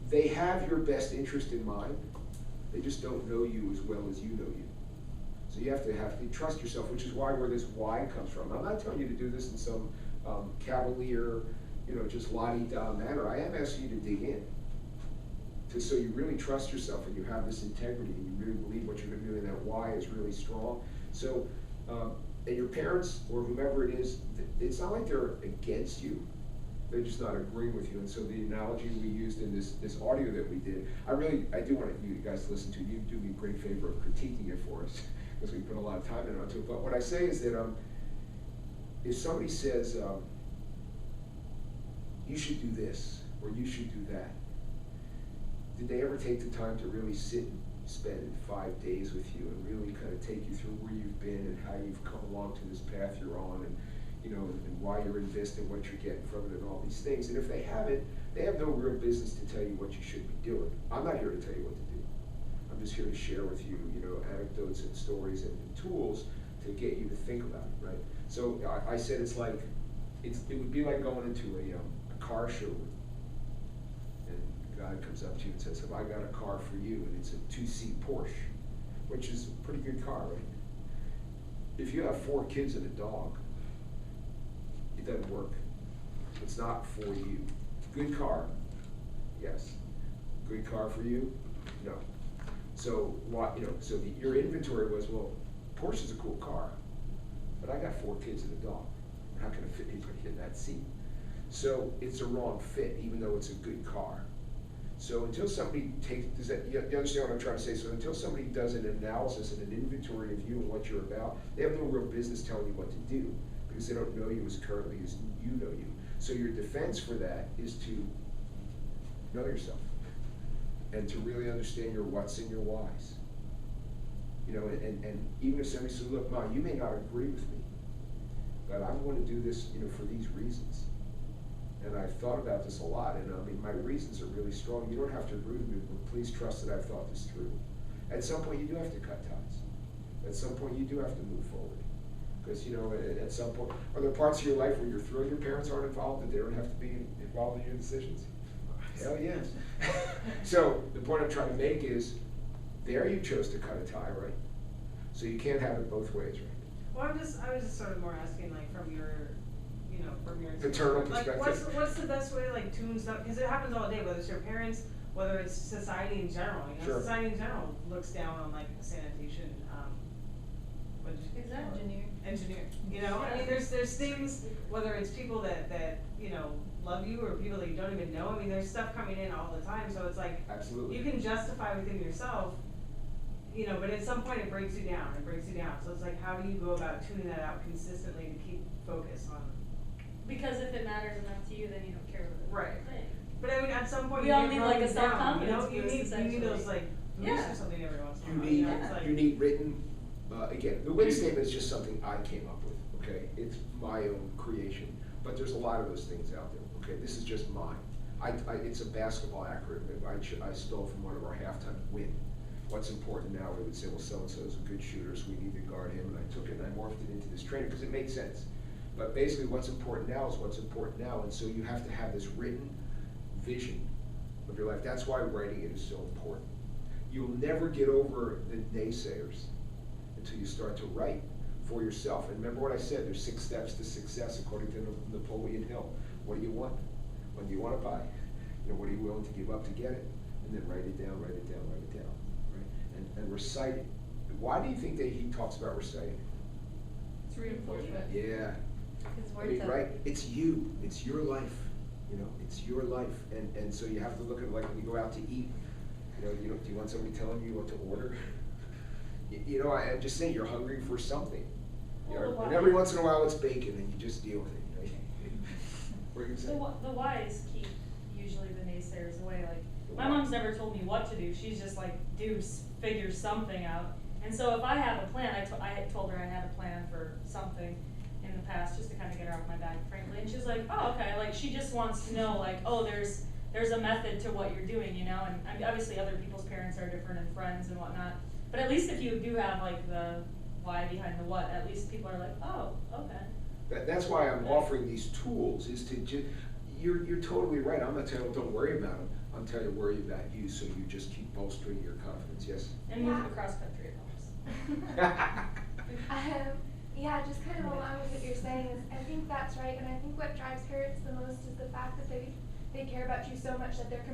they have your best interest in mind. They just don't know you as well as you know you. So you have to trust yourself, which is where this why comes from. I'm not telling you to do this in some cavalier, you know, just la-di-da manner. I am asking you to dig in. So you really trust yourself and you have this integrity and you really believe what you're going to do, and that why is really strong. So, and your parents or whomever it is, it's not like they're against you. They're just not agreeing with you. And so the analogy we used in this audio that we did, I do want you guys to listen to. You do me a great favor of critiquing it for us, because we put a lot of time into it. But what I say is that if somebody says, you should do this or you should do that, did they ever take the time to really sit and spend 5 days with you and really kind of take you through where you've been and how you've come along to this path you're on, and you know, and why you're in VISTA and what you're getting from it and all these things? And if they haven't, they have no real business to tell you what you should be doing. I'm not here to tell you what to do. I'm just here to share with you, you know, anecdotes and stories and tools to get you to think about it, right? So I said it would be like going into a car showroom, and a guy comes up to you and says, "Have I got a car for you?" And it's a 2-seat Porsche, which is a pretty good car, right? If you have 4 kids and a dog, it doesn't work. It's not for you. Good car, yes. Good car for you, no. So what, you know? So your inventory was, well, Porsche's a cool car, but I got 4 kids and a dog. How can I fit anybody in that seat? So it's a wrong fit, even though it's a good car. So until somebody you understand what I'm trying to say? So until somebody does an analysis and an inventory of you and what you're about, they have no real business telling you what to do, because they don't know you as currently as you know you. So your defense for that is to know yourself and to really understand your whats and your whys. You know, and even if somebody says, "Look, Mom, you may not agree with me, but I'm going to do this, you know, for these reasons. And I've thought about this a lot, and I mean, my reasons are really strong. You don't have to agree with me, but please trust that I've thought this through." At some point, you do have to cut ties. At some point, you do have to move forward. Because, you know, at some point, are there parts of your life where you're thrilled your parents aren't involved, that they don't have to be involved in your decisions? Hell yes. So the point I'm trying to make is, there you chose to cut a tie, right? So you can't have it both ways, right? Well, I was just sort of more asking, like, from your, you know, from your Paternal like, perspective. what's the best way to, like, tune stuff? Because it happens all day, whether it's your parents, whether it's society in general. You know, Sure. society in general looks down on, like, sanitation. What did you call it? Engineer. You know, I mean, there's things, whether it's people that you know love you or people that you don't even know. I mean, there's stuff coming in all the time, so it's like, absolutely, you can justify within yourself, you know, but at some point it breaks you down. It breaks you down. So it's like, how do you go about tuning that out consistently to keep focus on? Because if it matters enough to you, then you don't care what Right. it's saying. But I mean, at some point We you all get need, run like, a down, self-confidence you know, you boost, need essentially. those like boosts Yeah. or something every once in a you while. need, You know, it's like, you need written, again, the WIN statement is just something I came up with, okay? It's my own creation, but there's a lot of those things out there, okay? This is just mine. It's a basketball acronym I stole from one of our halftime WIN. What's important now, we would say, well, so-and-so's a good shooter, so we need to guard him, and I took it and I morphed it into this training, because it made sense. But basically, what's important now is what's important now, and so you have to have this written vision of your life. That's why writing it is so important. You'll never get over the naysayers until you start to write for yourself. And remember what I said, there's 6 steps to success according to Napoleon Hill. What do you want? When do you want to buy? You know, what are you willing to give up to get it? And then write it down, write it down, write it down, right? And recite it. Why do you think that he talks about reciting? It's reinforcement. Yeah. His I words mean, have- right? It's you. It's your life. You know, it's your life. And so you have to look at it like when you go out to eat. You know, do you want somebody telling you what to order? You know, I'm just saying, you're hungry for something. You know, and every once in a while it's bacon, and you just deal with it. You know? What are you gonna say? The whys keep usually the naysayers away. Like, my mom's never told me what to do. She's just like, dude, figure something out. And so if I have a plan, I had told her I had a plan for something in the past, just to kind of get her off my back, frankly. And she's like, oh, okay. Like, she just wants to know, like, oh, there's a method to what you're doing, you know? And I mean, obviously other people's parents are different and friends and whatnot. But at least if you do have, like, the why behind the what, at least people are like, oh, okay. That's why I'm offering these tools, is to just, you're totally right. I'm not telling you, don't worry about them. I'm telling you, worry about you, so you just keep bolstering your confidence. Yes? And moving across country, it helps. Yeah, just kind of along with what you're saying is, I think that's right, and I think what drives parents the most is the fact that they care about you so much that they're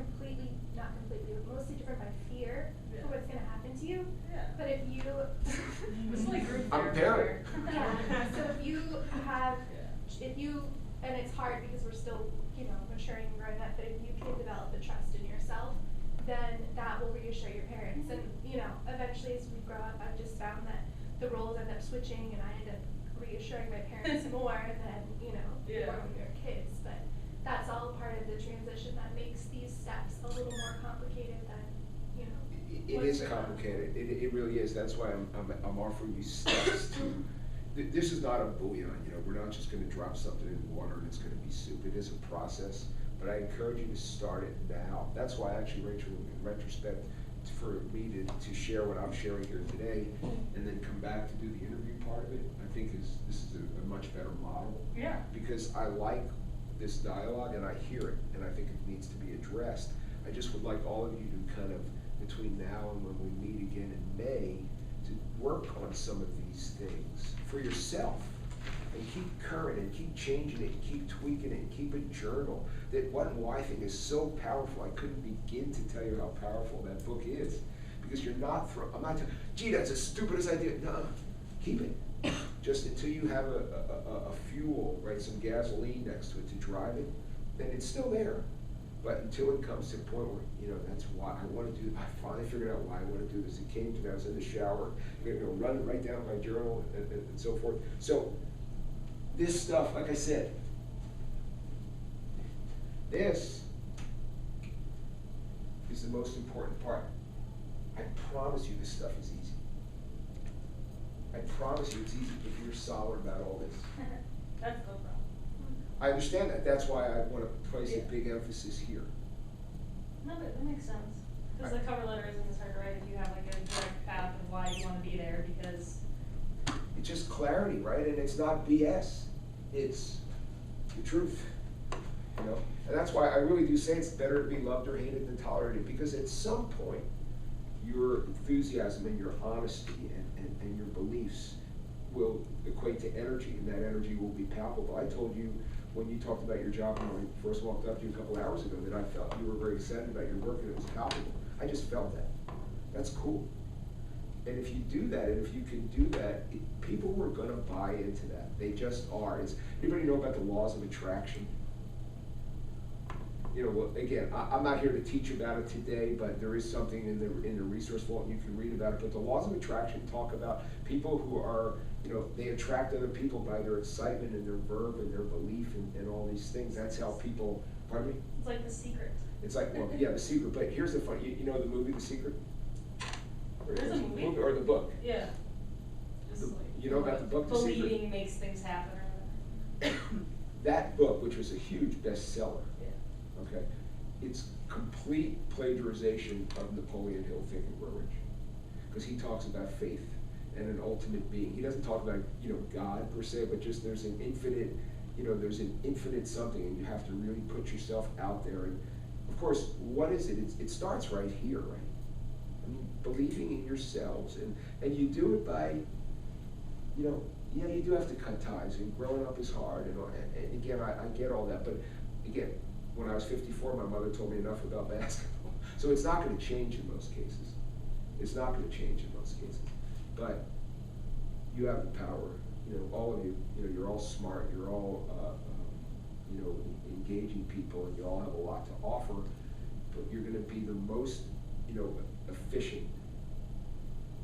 not completely, but mostly driven by fear Yeah. for what's gonna happen to you. Yeah. But if you It's like group I'm a therapy parent. here. yeah, so if you have, Yeah. and it's hard because we're still, you know, maturing and growing up, but if you can develop the trust in yourself, then that will reassure your parents. And, you know, eventually as we grow up, I've just found that the roles end up switching and I end up reassuring my parents more than, you know, Yeah. when we were kids. But that's all part of the transition that makes these steps a little more complicated than, you know. It is complicated. It really is. That's why I'm offering you steps to. This is not a bouillon. You know, we're not just going to drop something in water and it's going to be soup. It is a process, but I encourage you to start it now. That's why, actually, Rachel, in retrospect, for me to share what I'm sharing here today, and then come back to do the interview part of it, I think this is a much better model. Yeah. Because I like this dialogue and I hear it, and I think it needs to be addressed. I just would like all of you to kind of, between now and when we meet again in May, to work on some of these things for yourself. And keep current and keep changing it, and keep tweaking it, and keep a journal. That What and Why thing is so powerful. I couldn't begin to tell you how powerful that book is. Because you're not I'm not telling, gee, that's the stupidest idea. No, keep it. Just until you have a fuel, right, some gasoline next to it to drive it, then it's still there. But until it comes to a point where, you know, that's why I want to do, I finally figured out why I want to do this. It came to me, I was in the shower, run it right down my journal and so forth. So, this stuff, like I said, this is the most important part. I promise you this stuff is easy. I promise you it's easy if you're solid about all this. That's no problem. I understand that. That's why I want to place a big emphasis here. No, but that makes sense. Because the cover letter isn't as hard to write if you have like a direct path of why you want to be there, because It's just clarity, right? And it's not BS. It's the truth, you know? And that's why I really do say it's better to be loved or hated than tolerated, because at some point, your enthusiasm and your honesty and your beliefs will equate to energy, and that energy will be palpable. I told you when you talked about your job when I first walked up to you a couple hours ago that I felt you were very excited about your work and it was palpable. I just felt that. That's cool. And if you do that, and if you can do that, people are going to buy into that. They just are. Anybody know about the laws of attraction? You know, well, again, I'm not here to teach about it today, but there is something in the resource vault and you can read about it. But the laws of attraction talk about people who are, you know, they attract other people by their excitement and their verve and their belief and all these things. That's how people, pardon me? it's like The Secret. It's like, well, yeah, The Secret. But here's the fun, you know the movie The Secret? There's a movie? Or the book? Yeah. Just like, You know about the book, The Secret? believing makes things happen or whatever. That book, which was a huge bestseller, Yeah. okay, it's complete plagiarization of Napoleon Hill, Think and Grow Rich. Because he talks about faith and an ultimate being. He doesn't talk about, you know, God per se, but just there's an infinite, you know, there's an infinite something, and you have to really put yourself out there. And of course, what is it? It starts right here, right? I mean, believing in yourselves, and you do it by, you know, yeah, you do have to cut ties, and growing up is hard, and again, I get all that, but again, when I was 54, my mother told me enough about basketball, so it's not going to change in most cases. It's not going to change in most cases, but you have the power, you know, all of you, you know, you're all smart, you're all, you know, engaging people, and you all have a lot to offer, but you're going to be the most, you know, efficient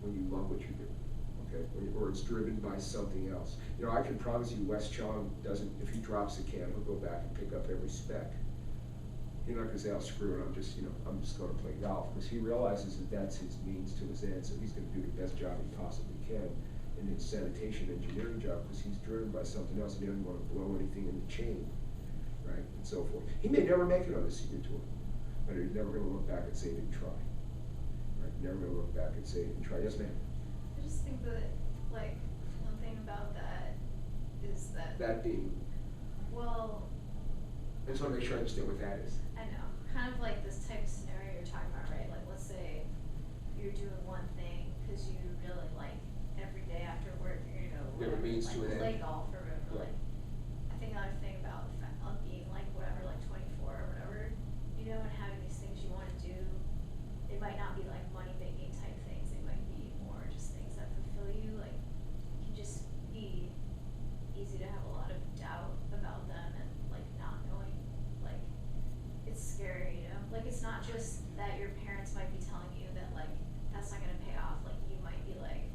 when you love what you do. Okay, or it's driven by something else. You know, I can promise you Wes Chong doesn't, if he drops a can, he'll go back and pick up every speck. You're not gonna say, oh, screw it, I'm just gonna play golf. Because he realizes that that's his means to his end, so he's gonna do the best job he possibly can in his sanitation engineering job, because he's driven by something else and he doesn't wanna blow anything in the chain, right, and so forth. He may never make it on the senior tour, but he's never gonna look back and say he didn't try. Right, never gonna look back and say he didn't try. Yes, ma'am? I just think that, like, one thing about that is that. That being, Well, I just wanna make sure I understand what that is. I know, kind of like this type of scenario you're talking about, right? Like, let's say you're doing one thing because you really like every day after work you're gonna go Yeah, it whatever, means like to an play end. golf or whatever. Right. Like, I think another thing about the fact of being like whatever, like 24 or whatever, you know, and having these things you want to do, it might not be like money making type things. It might be more just things that fulfill you. Like, it can just be easy to have a lot of doubt about them and like not knowing, like, it's scary, you know? Like, it's not just that your parents might be telling you that like that's not gonna pay off. Like, you might be like,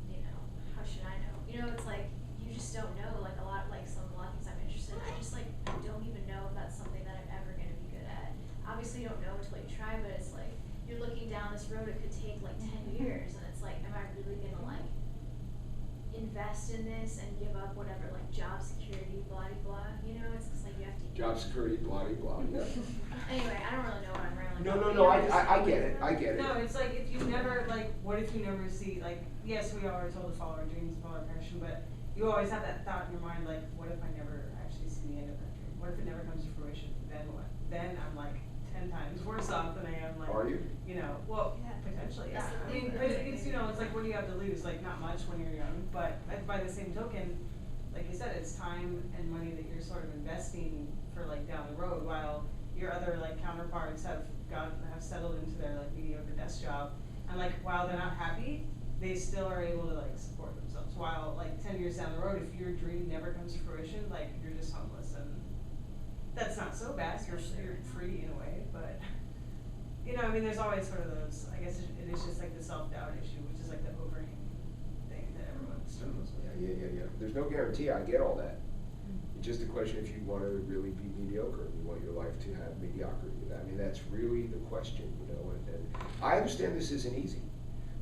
you know, how should I know? You know, it's like you just don't know. Like a lot of things I'm interested in, I just like I don't even know if that's something that I'm ever gonna be good at. Obviously you don't know until you try, but it's like you're looking down this road, it could take like 10 years, and it's like, am I really gonna like invest in this and give up whatever like job security, blah blah blah, you know? It's just like you have to job security, blah, blah, yeah. Anyway, I don't really know what I'm railing No, about. no, but no, yeah, I get it, I get it. No, it's like if you never, like, what if you never see, like, yes, we all are told to follow our dreams, follow our passion, but you always have that thought in your mind, like, what if I never actually see the end of that dream? What if it never comes to fruition? Then what? Then I'm like 10 times worse off than I am, like, Are you? you know, well, Yeah. potentially, yeah. That's the I thing, mean, though. but it's, you know, it's like, what do you have to lose? Like, not much when you're young, but by the same token, like you said, it's time and money that you're sort of investing for like down the road, while your other like counterparts have settled into their like mediocre desk job, and like while they're not happy, they still are able to like support themselves. While like 10 years down the road, if your dream never comes to fruition, like you're just homeless, and that's not so bad. You're free in a way, but you know, I mean, there's always sort of those. I guess it is just like the self-doubt issue, which is like the overhanging thing that everyone struggles with. Yeah. There's no guarantee, I get all that. It's just a question if you want to really be mediocre, you want your life to have mediocrity. I mean, that's really the question, you know, and I understand this isn't easy.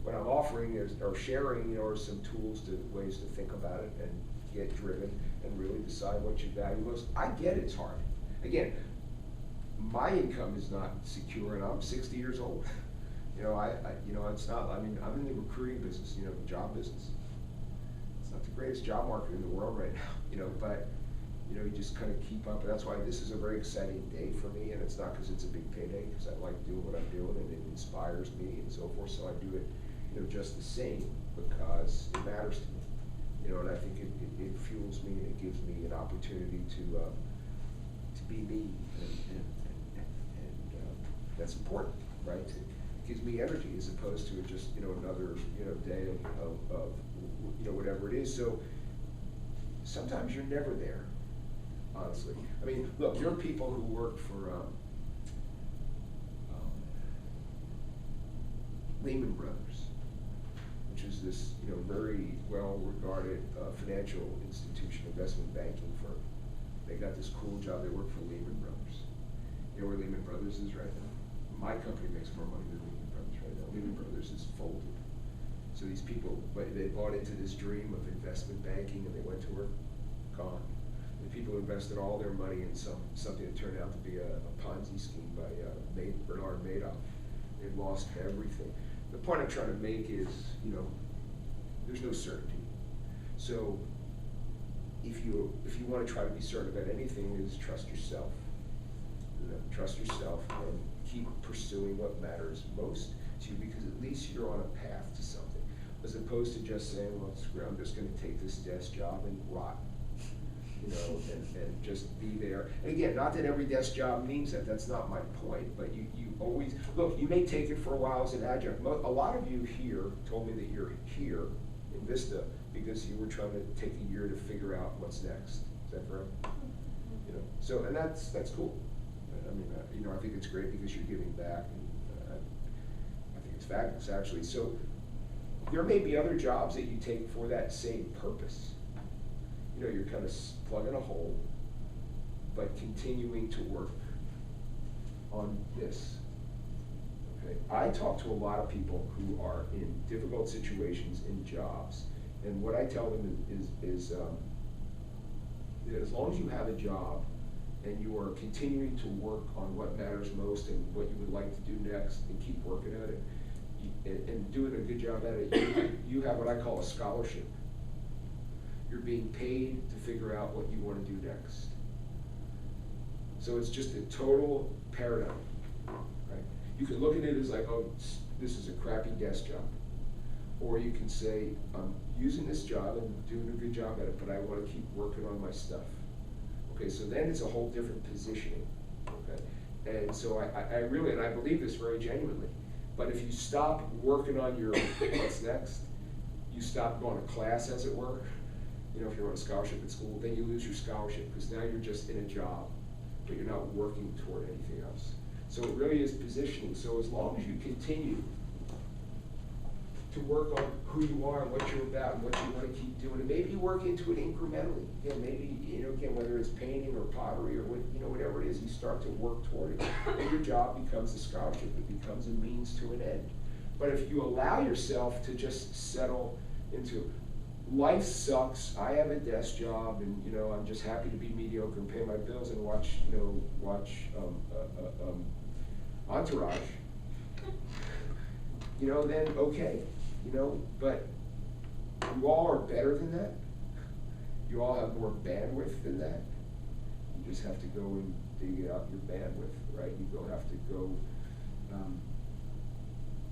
What I'm offering is, or sharing, you know, are some tools ways to think about it and get driven and really decide what you value most. I get it's hard. Again, my income is not secure and I'm 60 years old. You know, you know, it's not, I mean, I'm in the recruiting business, you know, the job business. It's not the greatest job market in the world right now, you know, but, you know, you just kind of keep up, and that's why this is a very exciting day for me, and it's not because it's a big payday, because I like doing what I'm doing, and it inspires me and so forth, so I do it, you know, just the same, because it matters to me, you know, and I think it fuels me, and it gives me an opportunity to be me, and that's important, right? It gives me energy, as opposed to just, you know, another, you know, day of you know, whatever it is, so sometimes you're never there. Honestly, I mean, look, you're people who work for Lehman Brothers, which is this, you know, very well-regarded financial institution, investment banking firm. They got this cool job. They work for Lehman Brothers. You know where Lehman Brothers is right now? My company makes more money than Lehman Brothers right now. Lehman Brothers is folded. So these people, they bought into this dream of investment banking, and they went to work, gone. The people invested all their money in something that turned out to be a Ponzi scheme by Bernard Madoff. They lost everything. The point I'm trying to make is, you know, there's no certainty. So if you want to try to be certain about anything, is trust yourself. You know, trust yourself and keep pursuing what matters most to you, because at least you're on a path to something, as opposed to just saying, well, screw it, I'm just going to take this desk job and rot. You know, and just be there. And again, not that every desk job means that. That's not my point. But you always, look, you may take it for a while as an adjunct. A lot of you here told me that you're here in VISTA because you were trying to take a year to figure out what's next. Is that correct? You know, so, and that's cool. I mean, you know, I think it's great because you're giving back, and I think it's fabulous, actually. So there may be other jobs that you take for that same purpose. You know, you're kind of plugging a hole, but continuing to work on this. Okay, I talk to a lot of people who are in difficult situations in jobs, and what I tell them is that as long as you have a job and you are continuing to work on what matters most and what you would like to do next, and keep working at it, and doing a good job at it, you have what I call a scholarship. You're being paid to figure out what you want to do next. So it's just a total paradigm, right? You can look at it as like, oh, this is a crappy desk job. Or you can say, I'm using this job and doing a good job at it, but I want to keep working on my stuff. Okay, so then it's a whole different positioning, okay? And so I really, and I believe this very genuinely, but if you stop working on your what's next, you stop going to class, as it were. You know, if you're on a scholarship at school, then you lose your scholarship because now you're just in a job, but you're not working toward anything else. So it really is positioning. So as long as you continue to work on who you are and what you're about and what you want to keep doing, and maybe you work into it incrementally. Again, maybe, you know, again, whether it's painting or pottery or what, you know, whatever it is, you start to work toward it. And your job becomes a scholarship. It becomes a means to an end. But if you allow yourself to just settle into, life sucks. I have a desk job, and you know, I'm just happy to be mediocre and pay my bills and watch Entourage. You know, then okay, you know, but you all are better than that. You all have more bandwidth than that. You just have to go and dig out your bandwidth, right? You have to go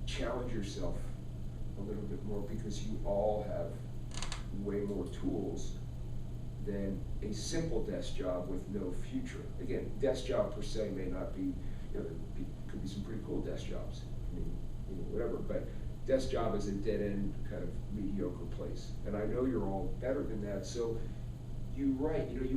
challenge yourself a little bit more, because you all have way more tools than a simple desk job with no future. Again, desk job per se may not be, you know, could be some pretty cool desk jobs. I mean, you know, whatever, but desk job is a dead-end kind of mediocre place. And I know you're all better than that, so you know, you